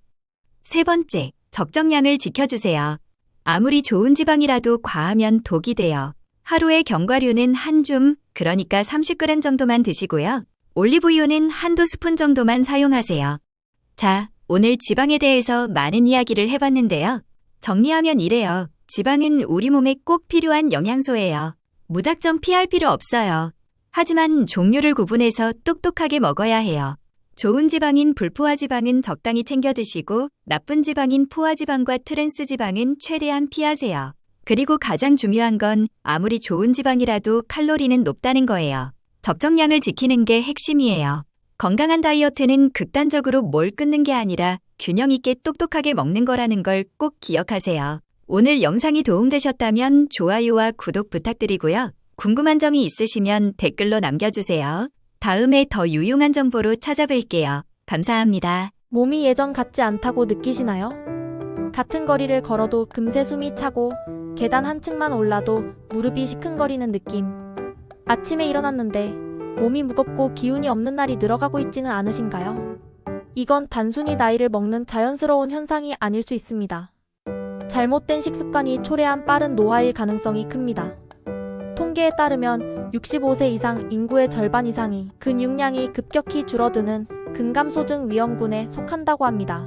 세 번째, 적정량을 지켜주세요. 아무리 좋은 지방이라도 과하면 독이 돼요. 하루에 견과류는 한 줌, 그러니까 30g 정도만 드시고요. 올리브유는 한두 스푼 정도만 사용하세요. 자, 오늘 지방에 대해서 많은 이야기를 해봤는데요. 정리하면 이래요. 지방은 우리 몸에 꼭 필요한 영양소예요. 무작정 피할 필요 없어요. 하지만 종류를 구분해서 똑똑하게 먹어야 해요. 좋은 지방인 불포화 지방은 적당히 챙겨 드시고 나쁜 지방인 포화 지방과 트랜스 지방은 최대한 피하세요. 그리고 가장 중요한 건 아무리 좋은 지방이라도 칼로리는 높다는 거예요. 적정량을 지키는 게 핵심이에요. 건강한 다이어트는 극단적으로 뭘 끊는 게 아니라 균형 있게 똑똑하게 먹는 거라는 걸 꼭 기억하세요. 오늘 영상이 도움되셨다면 좋아요와 구독 부탁드리고요. 궁금한 점이 있으시면 댓글로 남겨주세요. 다음에 더 유용한 정보로 찾아뵐게요. 감사합니다. 몸이 예전 같지 않다고 느끼시나요? 같은 거리를 걸어도 금세 숨이 차고 계단 한 층만 올라도 무릎이 시큰거리는 느낌. 아침에 일어났는데 몸이 무겁고 기운이 없는 날이 늘어가고 있지는 않으신가요? 이건 단순히 나이를 먹는 자연스러운 현상이 아닐 수 있습니다. 잘못된 식습관이 초래한 빠른 노화일 가능성이 큽니다. 통계에 따르면 65세 이상 인구의 절반 이상이 근육량이 급격히 줄어드는 근감소증 위험군에 속한다고 합니다.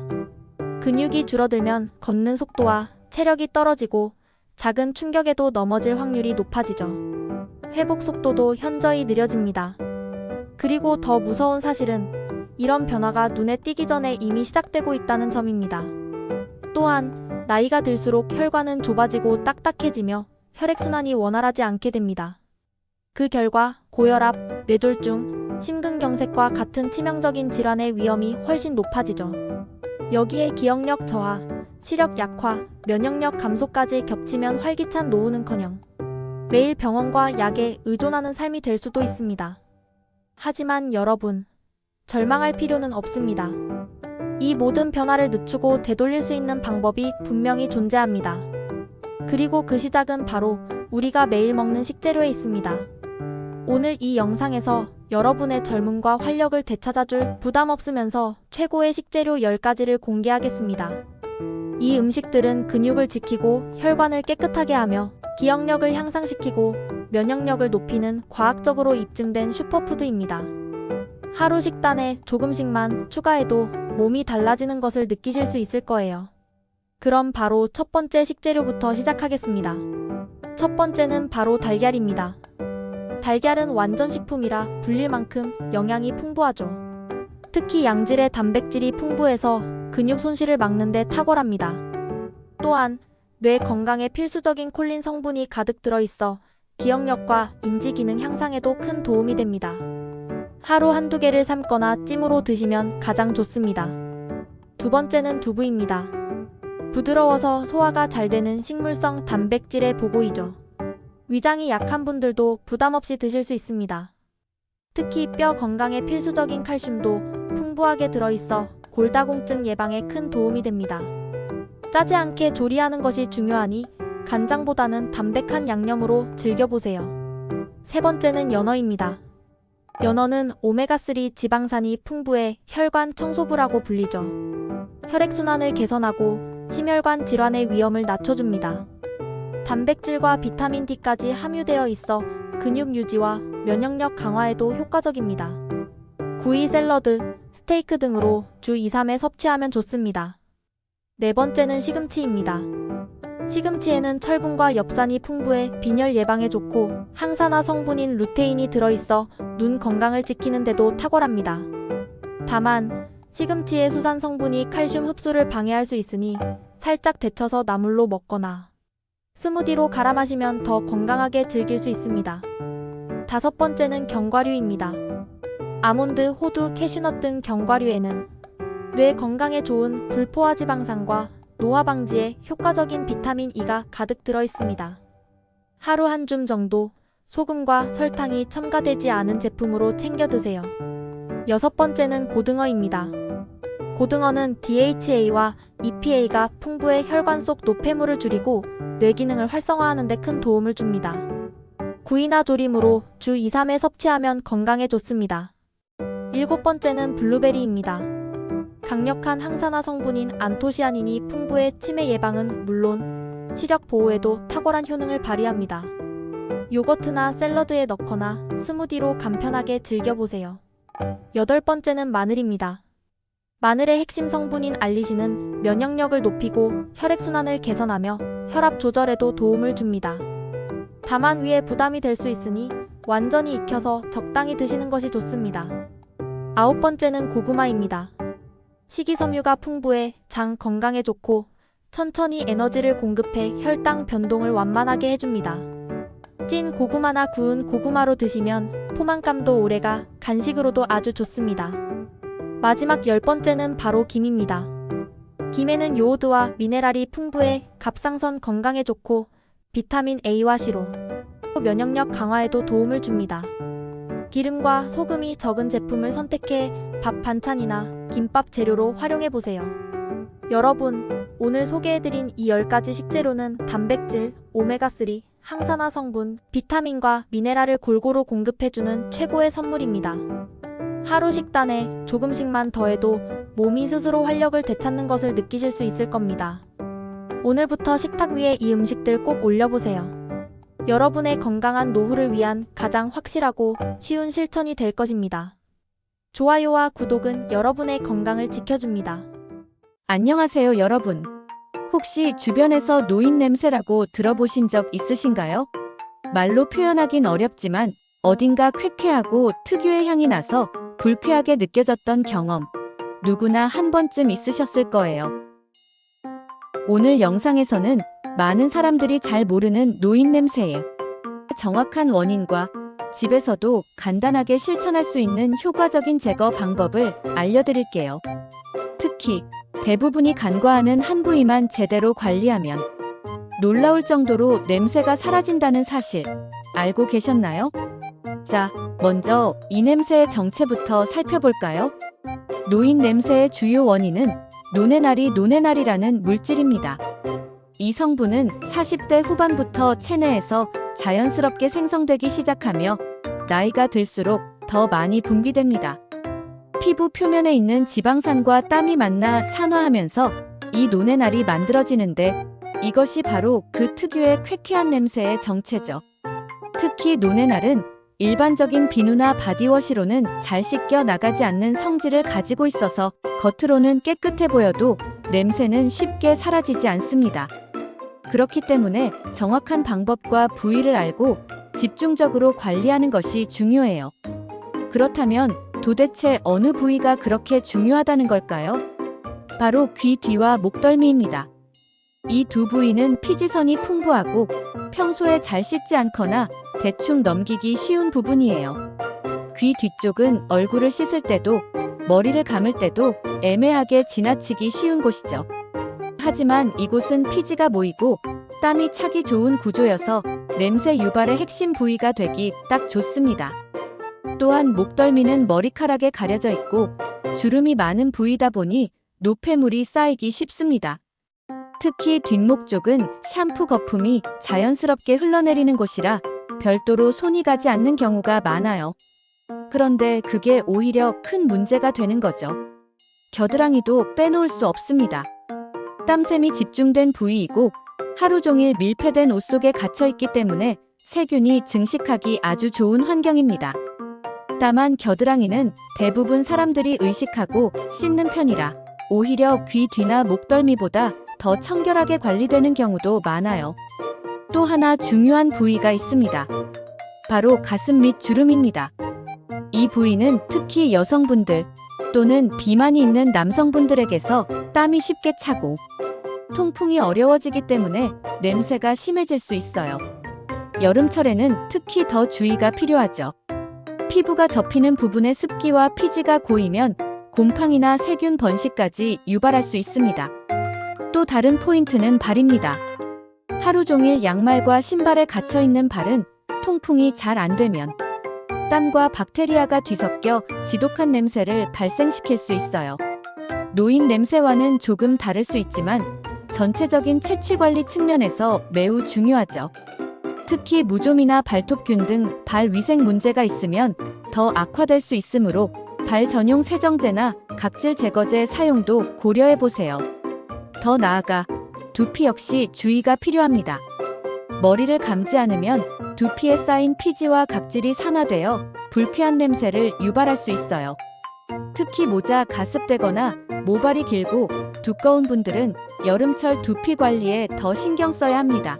근육이 줄어들면 걷는 속도와 체력이 떨어지고 작은 충격에도 넘어질 확률이 높아지죠. 회복 속도도 현저히 느려집니다. 그리고 더 무서운 사실은 이런 변화가 눈에 띄기 전에 이미 시작되고 있다는 점입니다. 또한 나이가 들수록 혈관은 좁아지고 딱딱해지며 혈액순환이 원활하지 않게 됩니다. 그 결과 고혈압, 뇌졸중, 심근경색과 같은 치명적인 질환의 위험이 훨씬 높아지죠. 여기에 기억력 저하, 시력 약화, 면역력 감소까지 겹치면 활기찬 노후는커녕 매일 병원과 약에 의존하는 삶이 될 수도 있습니다. 하지만 여러분, 절망할 필요는 없습니다. 이 모든 변화를 늦추고 되돌릴 수 있는 방법이 분명히 존재합니다. 그리고 그 시작은 바로 우리가 매일 먹는 식재료에 있습니다. 오늘 이 영상에서 여러분의 젊음과 활력을 되찾아줄 부담 없으면서 최고의 식재료 10가지를 공개하겠습니다. 이 음식들은 근육을 지키고 혈관을 깨끗하게 하며 기억력을 향상시키고 면역력을 높이는 과학적으로 입증된 슈퍼푸드입니다. 하루 식단에 조금씩만 추가해도 몸이 달라지는 것을 느끼실 수 있을 거예요. 그럼 바로 첫 번째 식재료부터 시작하겠습니다. 첫 번째는 바로 달걀입니다. 달걀은 완전 식품이라 불릴 만큼 영양이 풍부하죠. 특히 양질의 단백질이 풍부해서 근육 손실을 막는 데 탁월합니다. 또한 뇌 건강에 필수적인 콜린 성분이 가득 들어있어 기억력과 인지 기능 향상에도 큰 도움이 됩니다. 하루 한두 개를 삶거나 찜으로 드시면 가장 좋습니다. 두 번째는 두부입니다. 부드러워서 소화가 잘 되는 식물성 단백질의 보고이죠. 위장이 약한 분들도 부담 없이 드실 수 있습니다. 특히 뼈 건강에 필수적인 칼슘도 풍부하게 들어있어 골다공증 예방에 큰 도움이 됩니다. 짜지 않게 조리하는 것이 중요하니 간장보다는 담백한 양념으로 즐겨보세요. 세 번째는 연어입니다. 연어는 오메가3 지방산이 풍부해 혈관 청소부라고 불리죠. 혈액순환을 개선하고 심혈관 질환의 위험을 낮춰줍니다. 단백질과 비타민 D까지 함유되어 있어 근육 유지와 면역력 강화에도 효과적입니다. 구이 샐러드, 스테이크 등으로 주 2, 3회 섭취하면 좋습니다. 네 번째는 시금치입니다. 시금치에는 철분과 엽산이 풍부해 빈혈 예방에 좋고 항산화 성분인 루테인이 들어있어 눈 건강을 지키는 데도 탁월합니다. 다만 시금치의 수산 성분이 칼슘 흡수를 방해할 수 있으니 살짝 데쳐서 나물로 먹거나 스무디로 갈아 마시면 더 건강하게 즐길 수 있습니다. 5번째는 견과류입니다. 아몬드, 호두, 캐슈넛 등 견과류에는 뇌 건강에 좋은 불포화 지방산과 노화 방지에 효과적인 비타민 E가 가득 들어 있습니다. 하루 한 줌 정도 소금과 설탕이 첨가되지 않은 제품으로 챙겨 드세요. 6번째는 고등어입니다. 고등어는 DHA와 EPA가 풍부해 혈관 속 노폐물을 줄이고 뇌 기능을 활성화하는 데 큰 도움을 줍니다. 구이나 조림으로 주 2, 3회 섭취하면 건강에 좋습니다. 7번째는 블루베리입니다. 강력한 항산화 성분인 안토시아닌이 풍부해 치매 예방은 물론 시력 보호에도 탁월한 효능을 발휘합니다. 요거트나 샐러드에 넣거나 스무디로 간편하게 즐겨보세요. 8번째는 마늘입니다. 마늘의 핵심 성분인 알리신은 면역력을 높이고 혈액순환을 개선하며 혈압 조절에도 도움을 줍니다. 다만 위에 부담이 될 수 있으니 완전히 익혀서 적당히 드시는 것이 좋습니다. 9번째는 고구마입니다. 식이섬유가 풍부해 장 건강에 좋고 천천히 에너지를 공급해 혈당 변동을 완만하게 해줍니다. 찐 고구마나 구운 고구마로 드시면 포만감도 오래가 간식으로도 아주 좋습니다. 마지막 10번째는 바로 김입니다. 김에는 요오드와 미네랄이 풍부해 갑상선 건강에 좋고 비타민 A와 C로 면역력 강화에도 도움을 줍니다. 기름과 소금이 적은 제품을 선택해 밥 반찬이나 김밥 재료로 활용해보세요. 여러분, 오늘 소개해드린 이 10가지 식재료는 단백질, 오메가3, 항산화 성분, 비타민과 미네랄을 골고루 공급해주는 최고의 선물입니다. 하루 식단에 조금씩만 더해도 몸이 스스로 활력을 되찾는 것을 느끼실 수 있을 겁니다. 오늘부터 식탁 위에 이 음식들 꼭 올려보세요. 여러분의 건강한 노후를 위한 가장 확실하고 쉬운 실천이 될 것입니다. 좋아요와 구독은 여러분의 건강을 지켜줍니다. 안녕하세요, 여러분. 혹시 주변에서 노인 냄새라고 들어보신 적 있으신가요? 말로 표현하긴 어렵지만 어딘가 쾌쾌하고 특유의 향이 나서 불쾌하게 느껴졌던 경험, 누구나 한 번쯤 있으셨을 거예요. 오늘 영상에서는 많은 사람들이 잘 모르는 노인 냄새의 정확한 원인과 집에서도 간단하게 실천할 수 있는 효과적인 제거 방법을 알려드릴게요. 특히 대부분이 간과하는 한 부위만 제대로 관리하면 놀라울 정도로 냄새가 사라진다는 사실 알고 계셨나요? 자, 먼저 이 냄새의 정체부터 살펴볼까요? 노인 냄새의 주요 원인은 노네나리라는 물질입니다. 이 성분은 40대 후반부터 체내에서 자연스럽게 생성되기 시작하며 나이가 들수록 더 많이 분비됩니다. 피부 표면에 있는 지방산과 땀이 만나 산화하면서 이 노네날이 만들어지는데 이것이 바로 그 특유의 쾌쾌한 냄새의 정체죠. 특히 노네날은 일반적인 비누나 바디워시로는 잘 씻겨 나가지 않는 성질을 가지고 있어서 겉으로는 깨끗해 보여도 냄새는 쉽게 사라지지 않습니다. 그렇기 때문에 정확한 방법과 부위를 알고 집중적으로 관리하는 것이 중요해요. 그렇다면 도대체 어느 부위가 그렇게 중요하다는 걸까요? 바로 귀 뒤와 목덜미입니다. 이 두 부위는 피지선이 풍부하고 평소에 잘 씻지 않거나 대충 넘기기 쉬운 부분이에요. 귀 뒤쪽은 얼굴을 씻을 때도 머리를 감을 때도 애매하게 지나치기 쉬운 곳이죠. 하지만 이곳은 피지가 모이고 땀이 차기 좋은 구조여서 냄새 유발의 핵심 부위가 되기 딱 좋습니다. 또한 목덜미는 머리카락에 가려져 있고 주름이 많은 부위다 보니 노폐물이 쌓이기 쉽습니다. 특히 뒷목 쪽은 샴푸 거품이 자연스럽게 흘러내리는 곳이라 별도로 손이 가지 않는 경우가 많아요. 그런데 그게 오히려 큰 문제가 되는 거죠. 겨드랑이도 빼놓을 수 없습니다. 땀샘이 집중된 부위이고 하루 종일 밀폐된 옷 속에 갇혀 있기 때문에 세균이 증식하기 아주 좋은 환경입니다. 다만 겨드랑이는 대부분 사람들이 의식하고 씻는 편이라 오히려 귀 뒤나 목덜미보다 더 청결하게 관리되는 경우도 많아요. 또 하나 중요한 부위가 있습니다. 바로 가슴 밑 주름입니다. 이 부위는 특히 여성분들 또는 비만이 있는 남성분들에게서 땀이 쉽게 차고 통풍이 어려워지기 때문에 냄새가 심해질 수 있어요. 여름철에는 특히 더 주의가 필요하죠. 피부가 접히는 부분에 습기와 피지가 고이면 곰팡이나 세균 번식까지 유발할 수 있습니다. 또 다른 포인트는 발입니다. 하루 종일 양말과 신발에 갇혀 있는 발은 통풍이 잘 안 되면 땀과 박테리아가 뒤섞여 지독한 냄새를 발생시킬 수 있어요. 노인 냄새와는 조금 다를 수 있지만 전체적인 채취 관리 측면에서 매우 중요하죠. 특히 무좀이나 발톱균 등 발 위생 문제가 있으면 더 악화될 수 있으므로 발 전용 세정제나 각질 제거제 사용도 고려해 보세요. 더 나아가 두피 역시 주의가 필요합니다. 머리를 감지 않으면 두피에 쌓인 피지와 각질이 산화되어 불쾌한 냄새를 유발할 수 있어요. 특히 모자 가습되거나 모발이 길고 두꺼운 분들은 여름철 두피 관리에 더 신경 써야 합니다.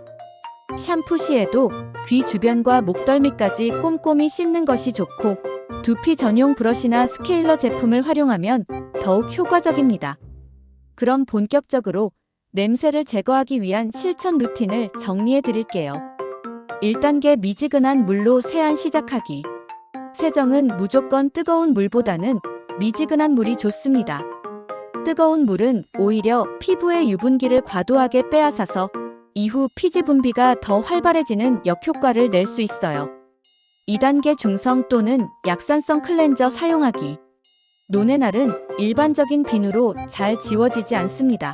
샴푸 시에도 귀 주변과 목덜미까지 꼼꼼히 씻는 것이 좋고 두피 전용 브러쉬나 스케일러 제품을 활용하면 더욱 효과적입니다. 그럼 본격적으로 냄새를 제거하기 위한 실천 루틴을 정리해 드릴게요. 1단계 미지근한 물로 세안 시작하기. 세정은 무조건 뜨거운 물보다는 미지근한 물이 좋습니다. 뜨거운 물은 오히려 피부의 유분기를 과도하게 빼앗아서 이후 피지 분비가 더 활발해지는 역효과를 낼 수 있어요. 2단계 중성 또는 약산성 클렌저 사용하기. 논의 날은 일반적인 비누로 잘 지워지지 않습니다.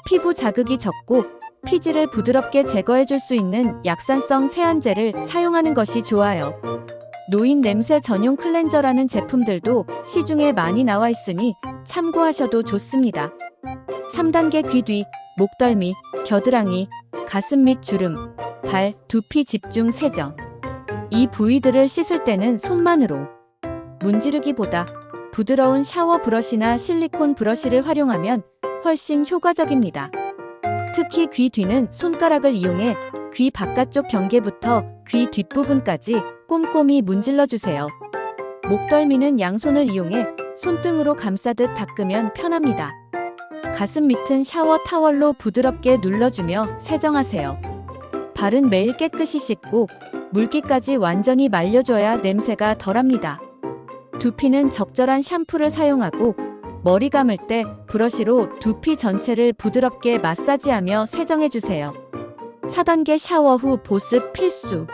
피부 자극이 적고 피지를 부드럽게 제거해줄 수 있는 약산성 세안제를 사용하는 것이 좋아요. 노인 냄새 전용 클렌저라는 제품들도 시중에 많이 나와 있으니 참고하셔도 좋습니다. 3단계 귀 뒤, 목덜미, 겨드랑이, 가슴 및 주름, 발, 두피 집중 세정. 이 부위들을 씻을 때는 손만으로 문지르기보다 부드러운 샤워 브러쉬나 실리콘 브러쉬를 활용하면 훨씬 효과적입니다. 특히 귀 뒤는 손가락을 이용해 귀 바깥쪽 경계부터 귀 뒷부분까지 꼼꼼히 문질러 주세요. 목덜미는 양손을 이용해 손등으로 감싸듯 닦으면 편합니다. 가슴 밑은 샤워 타월로 부드럽게 눌러주며 세정하세요. 발은 매일 깨끗이 씻고 물기까지 완전히 말려줘야 냄새가 덜합니다. 두피는 적절한 샴푸를 사용하고 머리 감을 때 브러쉬로 두피 전체를 부드럽게 마사지하며 세정해주세요. 4단계 샤워 후 보습 필수.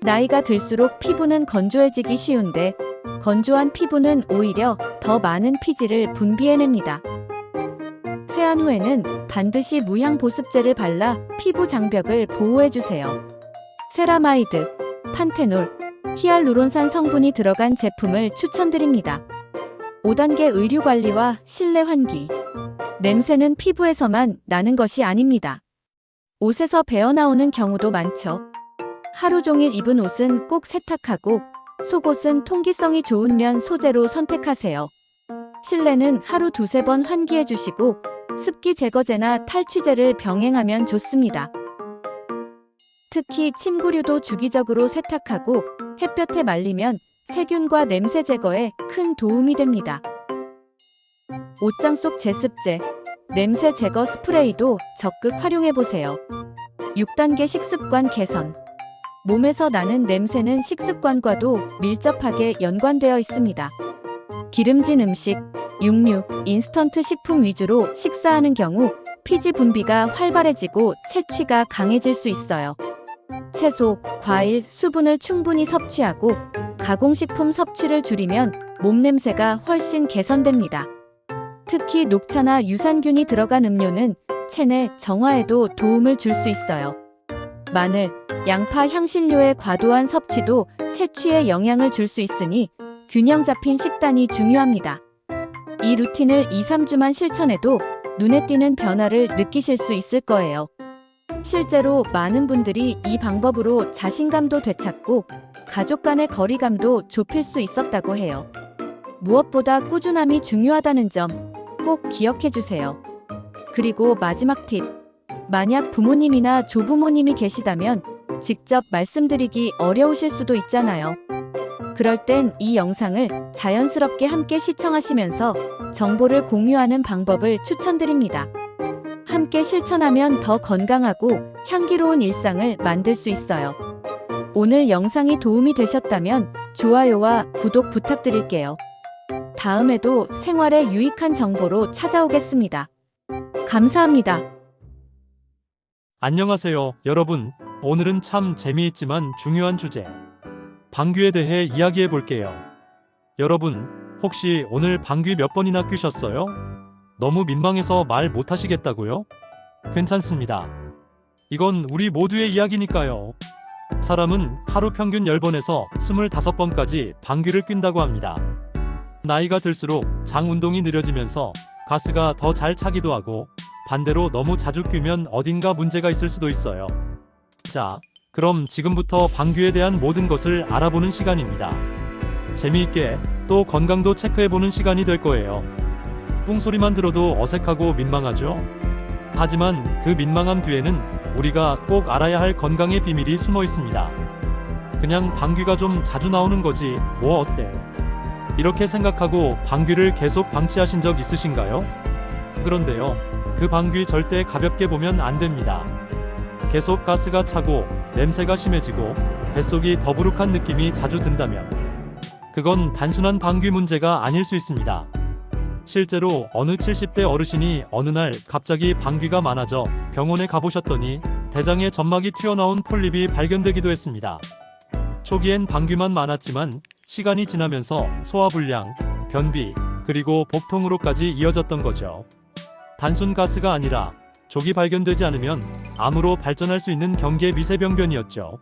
나이가 들수록 피부는 건조해지기 쉬운데 건조한 피부는 오히려 더 많은 피지를 분비해냅니다. 세안 후에는 반드시 무향 보습제를 발라 피부 장벽을 보호해주세요. 세라마이드, 판테놀, 히알루론산 성분이 들어간 제품을 추천드립니다. 5단계 의류 관리와 실내 환기. 냄새는 피부에서만 나는 것이 아닙니다. 옷에서 배어나오는 경우도 많죠. 하루 종일 입은 옷은 꼭 세탁하고 속옷은 통기성이 좋은 면 소재로 선택하세요. 실내는 하루 2-3번 환기해 주시고 습기 제거제나 탈취제를 병행하면 좋습니다. 특히 침구류도 주기적으로 세탁하고 햇볕에 말리면 세균과 냄새 제거에 큰 도움이 됩니다. 옷장 속 제습제, 냄새 제거 스프레이도 적극 활용해보세요. 6단계 식습관 개선. 몸에서 나는 냄새는 식습관과도 밀접하게 연관되어 있습니다. 기름진 음식, 육류, 인스턴트 식품 위주로 식사하는 경우 피지 분비가 활발해지고 채취가 강해질 수 있어요. 채소, 과일, 수분을 충분히 섭취하고 가공식품 섭취를 줄이면 몸 냄새가 훨씬 개선됩니다. 특히 녹차나 유산균이 들어간 음료는 체내 정화에도 도움을 줄 수 있어요. 마늘, 양파 향신료의 과도한 섭취도 채취에 영향을 줄 수 있으니 균형 잡힌 식단이 중요합니다. 이 루틴을 2-3주만 실천해도 눈에 띄는 변화를 느끼실 수 있을 거예요. 실제로 많은 분들이 이 방법으로 자신감도 되찾고 가족 간의 거리감도 좁힐 수 있었다고 해요. 무엇보다 꾸준함이 중요하다는 점 꼭 기억해 주세요. 그리고 마지막 팁. 만약 부모님이나 조부모님이 계시다면 직접 말씀드리기 어려우실 수도 있잖아요. 그럴 땐 이 영상을 자연스럽게 함께 시청하시면서 정보를 공유하는 방법을 추천드립니다. 함께 실천하면 더 건강하고 향기로운 일상을 만들 수 있어요. 오늘 영상이 도움이 되셨다면 좋아요와 구독 부탁드릴게요. 다음에도 생활에 유익한 정보로 찾아오겠습니다. 감사합니다. 안녕하세요, 여러분. 오늘은 참 재미있지만 중요한 주제, 방귀에 대해 이야기해 볼게요. 여러분, 혹시 오늘 방귀 몇 번이나 뀌셨어요? 너무 민망해서 말 못하시겠다고요? 괜찮습니다. 이건 우리 모두의 이야기니까요. 사람은 하루 평균 10번에서 25번까지 방귀를 뀐다고 합니다. 나이가 들수록 장 운동이 느려지면서 가스가 더 잘 차기도 하고, 반대로 너무 자주 뀌면 어딘가 문제가 있을 수도 있어요. 자, 그럼 지금부터 방귀에 대한 모든 것을 알아보는 시간입니다. 재미있게 또 건강도 체크해보는 시간이 될 거예요. 뿡소리만 들어도 어색하고 민망하죠? 하지만 그 민망함 뒤에는 우리가 꼭 알아야 할 건강의 비밀이 숨어 있습니다. 그냥 방귀가 좀 자주 나오는 거지, 뭐 어때? 이렇게 생각하고 방귀를 계속 방치하신 적 있으신가요? 그런데요, 그 방귀 절대 가볍게 보면 안 됩니다. 계속 가스가 차고 냄새가 심해지고 뱃속이 더부룩한 느낌이 자주 든다면 그건 단순한 방귀 문제가 아닐 수 있습니다. 실제로 어느 70대 어르신이 어느 날 갑자기 방귀가 많아져 병원에 가보셨더니 대장에 점막이 튀어나온 폴립이 발견되기도 했습니다. 초기엔 방귀만 많았지만 시간이 지나면서 소화불량, 변비, 그리고 복통으로까지 이어졌던 거죠. 단순 가스가 아니라 조기 발견되지 않으면 암으로 발전할 수 있는 경계 미세병변이었죠.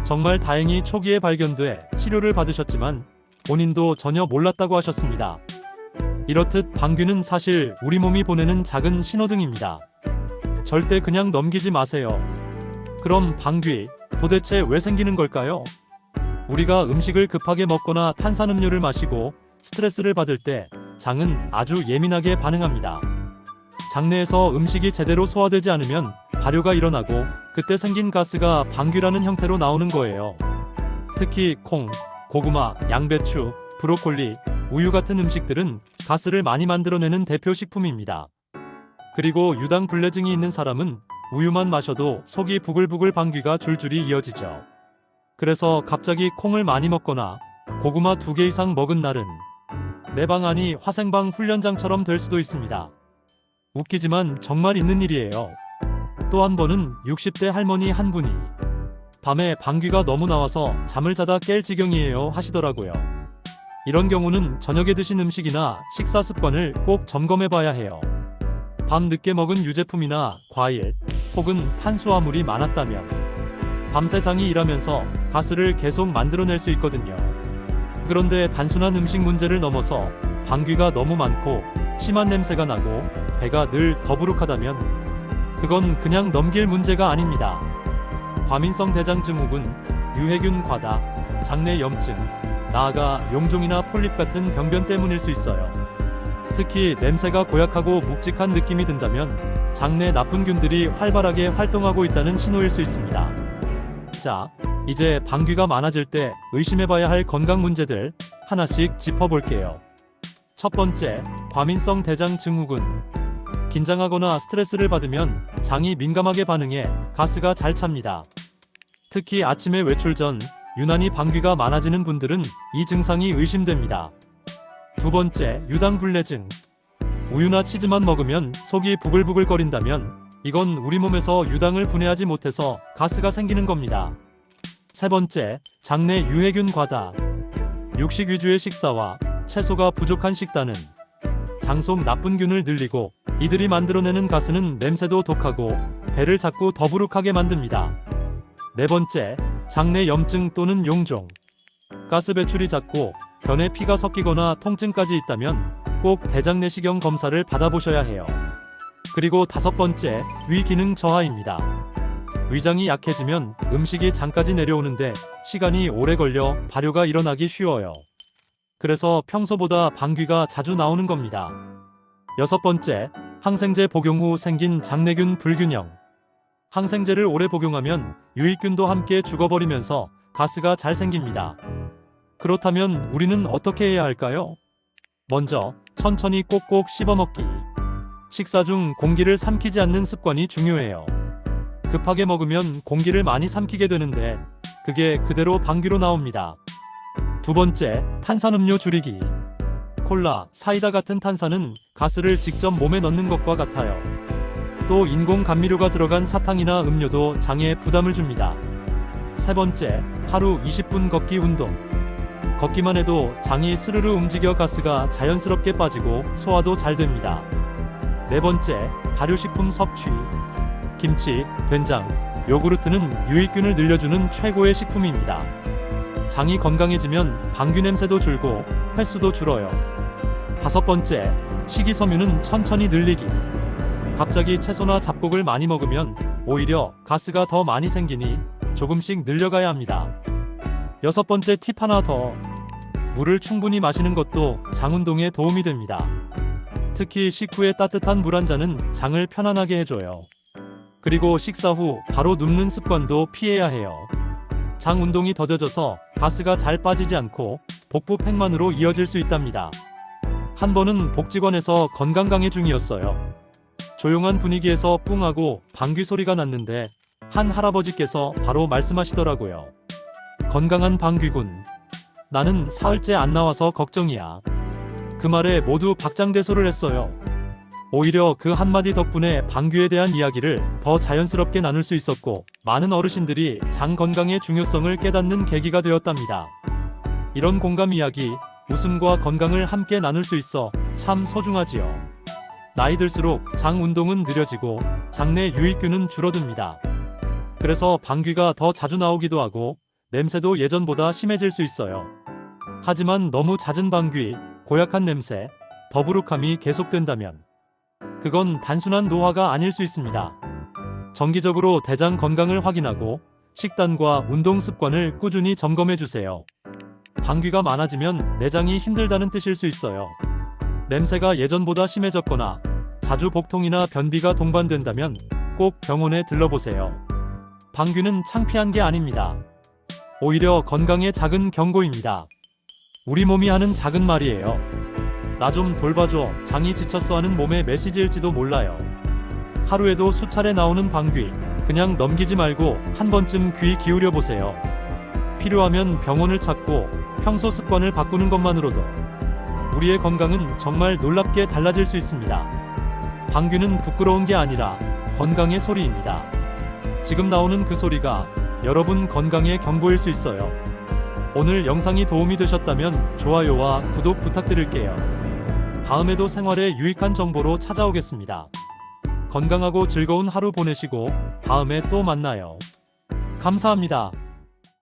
정말 다행히 초기에 발견돼 치료를 받으셨지만 본인도 전혀 몰랐다고 하셨습니다. 이렇듯 방귀는 사실 우리 몸이 보내는 작은 신호등입니다. 절대 그냥 넘기지 마세요. 그럼 방귀, 도대체 왜 생기는 걸까요? 우리가 음식을 급하게 먹거나 탄산음료를 마시고 스트레스를 받을 때 장은 아주 예민하게 반응합니다. 장내에서 음식이 제대로 소화되지 않으면 발효가 일어나고 그때 생긴 가스가 방귀라는 형태로 나오는 거예요. 특히 콩, 고구마, 양배추, 브로콜리, 우유 같은 음식들은 가스를 많이 만들어내는 대표 식품입니다. 그리고 유당불내증이 있는 사람은 우유만 마셔도 속이 부글부글 방귀가 줄줄이 이어지죠. 그래서 갑자기 콩을 많이 먹거나 고구마 2개 이상 먹은 날은 내 방 안이 화생방 훈련장처럼 될 수도 있습니다. 웃기지만 정말 있는 일이에요. 또 한 번은 60대 할머니 한 분이 밤에 방귀가 너무 나와서 잠을 자다 깰 지경이에요 하시더라고요. 이런 경우는 저녁에 드신 음식이나 식사 습관을 꼭 점검해 봐야 해요. 밤 늦게 먹은 유제품이나 과일 혹은 탄수화물이 많았다면 밤새 장이 일하면서 가스를 계속 만들어낼 수 있거든요. 그런데 단순한 음식 문제를 넘어서 방귀가 너무 많고 심한 냄새가 나고 배가 늘 더부룩하다면 그건 그냥 넘길 문제가 아닙니다. 과민성 대장 증후군, 유해균 과다, 장내 염증, 나아가 용종이나 폴립 같은 병변 때문일 수 있어요. 특히 냄새가 고약하고 묵직한 느낌이 든다면 장내 나쁜 균들이 활발하게 활동하고 있다는 신호일 수 있습니다. 자, 이제 방귀가 많아질 때 의심해봐야 할 건강 문제들 하나씩 짚어볼게요. 첫 번째, 과민성 대장 증후군. 긴장하거나 스트레스를 받으면 장이 민감하게 반응해 가스가 잘 찹니다. 특히 아침에 외출 전 유난히 방귀가 많아지는 분들은 이 증상이 의심됩니다. 두 번째, 유당불내증. 우유나 치즈만 먹으면 속이 부글부글거린다면 이건 우리 몸에서 유당을 분해하지 못해서 가스가 생기는 겁니다. 세 번째, 장내 유해균 과다. 육식 위주의 식사와 채소가 부족한 식단은 장 속 나쁜 균을 늘리고 이들이 만들어내는 가스는 냄새도 독하고 배를 자꾸 더부룩하게 만듭니다. 네 번째, 장내 염증 또는 용종. 가스 배출이 작고 변에 피가 섞이거나 통증까지 있다면 꼭 대장 내시경 검사를 받아보셔야 해요. 그리고 다섯 번째, 위 기능 저하입니다. 위장이 약해지면 음식이 장까지 내려오는데 시간이 오래 걸려 발효가 일어나기 쉬워요. 그래서 평소보다 방귀가 자주 나오는 겁니다. 여섯 번째, 항생제 복용 후 생긴 장내균 불균형. 항생제를 오래 복용하면 유익균도 함께 죽어버리면서 가스가 잘 생깁니다. 그렇다면 우리는 어떻게 해야 할까요? 먼저 천천히 꼭꼭 씹어먹기. 식사 중 공기를 삼키지 않는 습관이 중요해요. 급하게 먹으면 공기를 많이 삼키게 되는데 그게 그대로 방귀로 나옵니다. 두 번째, 탄산음료 줄이기. 콜라, 사이다 같은 탄산은 가스를 직접 몸에 넣는 것과 같아요. 또 인공 감미료가 들어간 사탕이나 음료도 장에 부담을 줍니다. 세 번째, 하루 20분 걷기 운동. 걷기만 해도 장이 스르르 움직여 가스가 자연스럽게 빠지고 소화도 잘 됩니다. 네 번째, 발효식품 섭취. 김치, 된장, 요구르트는 유익균을 늘려주는 최고의 식품입니다. 장이 건강해지면 방귀 냄새도 줄고 횟수도 줄어요. 다섯 번째, 식이섬유는 천천히 늘리기. 갑자기 채소나 잡곡을 많이 먹으면 오히려 가스가 더 많이 생기니 조금씩 늘려가야 합니다. 여섯 번째 팁 하나 더. 물을 충분히 마시는 것도 장 운동에 도움이 됩니다. 특히 식후에 따뜻한 물 한 잔은 장을 편안하게 해줘요. 그리고 식사 후 바로 눕는 습관도 피해야 해요. 장 운동이 더뎌져서 가스가 잘 빠지지 않고 복부 팽만으로 이어질 수 있답니다. 한 번은 복지관에서 건강강의 중이었어요. 조용한 분위기에서 뿡 하고 방귀 소리가 났는데 한 할아버지께서 바로 말씀하시더라고요. 건강한 방귀군. 나는 사흘째 안 나와서 걱정이야. 그 말에 모두 박장대소를 했어요. 오히려 그 한마디 덕분에 방귀에 대한 이야기를 더 자연스럽게 나눌 수 있었고 많은 어르신들이 장 건강의 중요성을 깨닫는 계기가 되었답니다. 이런 공감 이야기, 웃음과 건강을 함께 나눌 수 있어 참 소중하지요. 나이 들수록 장 운동은 느려지고 장내 유익균은 줄어듭니다. 그래서 방귀가 더 자주 나오기도 하고 냄새도 예전보다 심해질 수 있어요. 하지만 너무 잦은 방귀, 고약한 냄새, 더부룩함이 계속된다면 그건 단순한 노화가 아닐 수 있습니다. 정기적으로 대장 건강을 확인하고 식단과 운동 습관을 꾸준히 점검해 주세요. 방귀가 많아지면 내장이 힘들다는 뜻일 수 있어요. 냄새가 예전보다 심해졌거나 자주 복통이나 변비가 동반된다면 꼭 병원에 들러보세요. 방귀는 창피한 게 아닙니다. 오히려 건강의 작은 경고입니다. 우리 몸이 하는 작은 말이에요. 나 좀 돌봐줘, 장이 지쳤어 하는 몸의 메시지일지도 몰라요. 하루에도 수차례 나오는 방귀, 그냥 넘기지 말고 한 번쯤 귀 기울여 보세요. 필요하면 병원을 찾고 평소 습관을 바꾸는 것만으로도 우리의 건강은 정말 놀랍게 달라질 수 있습니다. 방귀는 부끄러운 게 아니라 건강의 소리입니다. 지금 나오는 그 소리가 여러분 건강의 경보일 수 있어요. 오늘 영상이 도움이 되셨다면 좋아요와 구독 부탁드릴게요. 다음에도 생활에 유익한 정보로 찾아오겠습니다. 건강하고 즐거운 하루 보내시고 다음에 또 만나요. 감사합니다.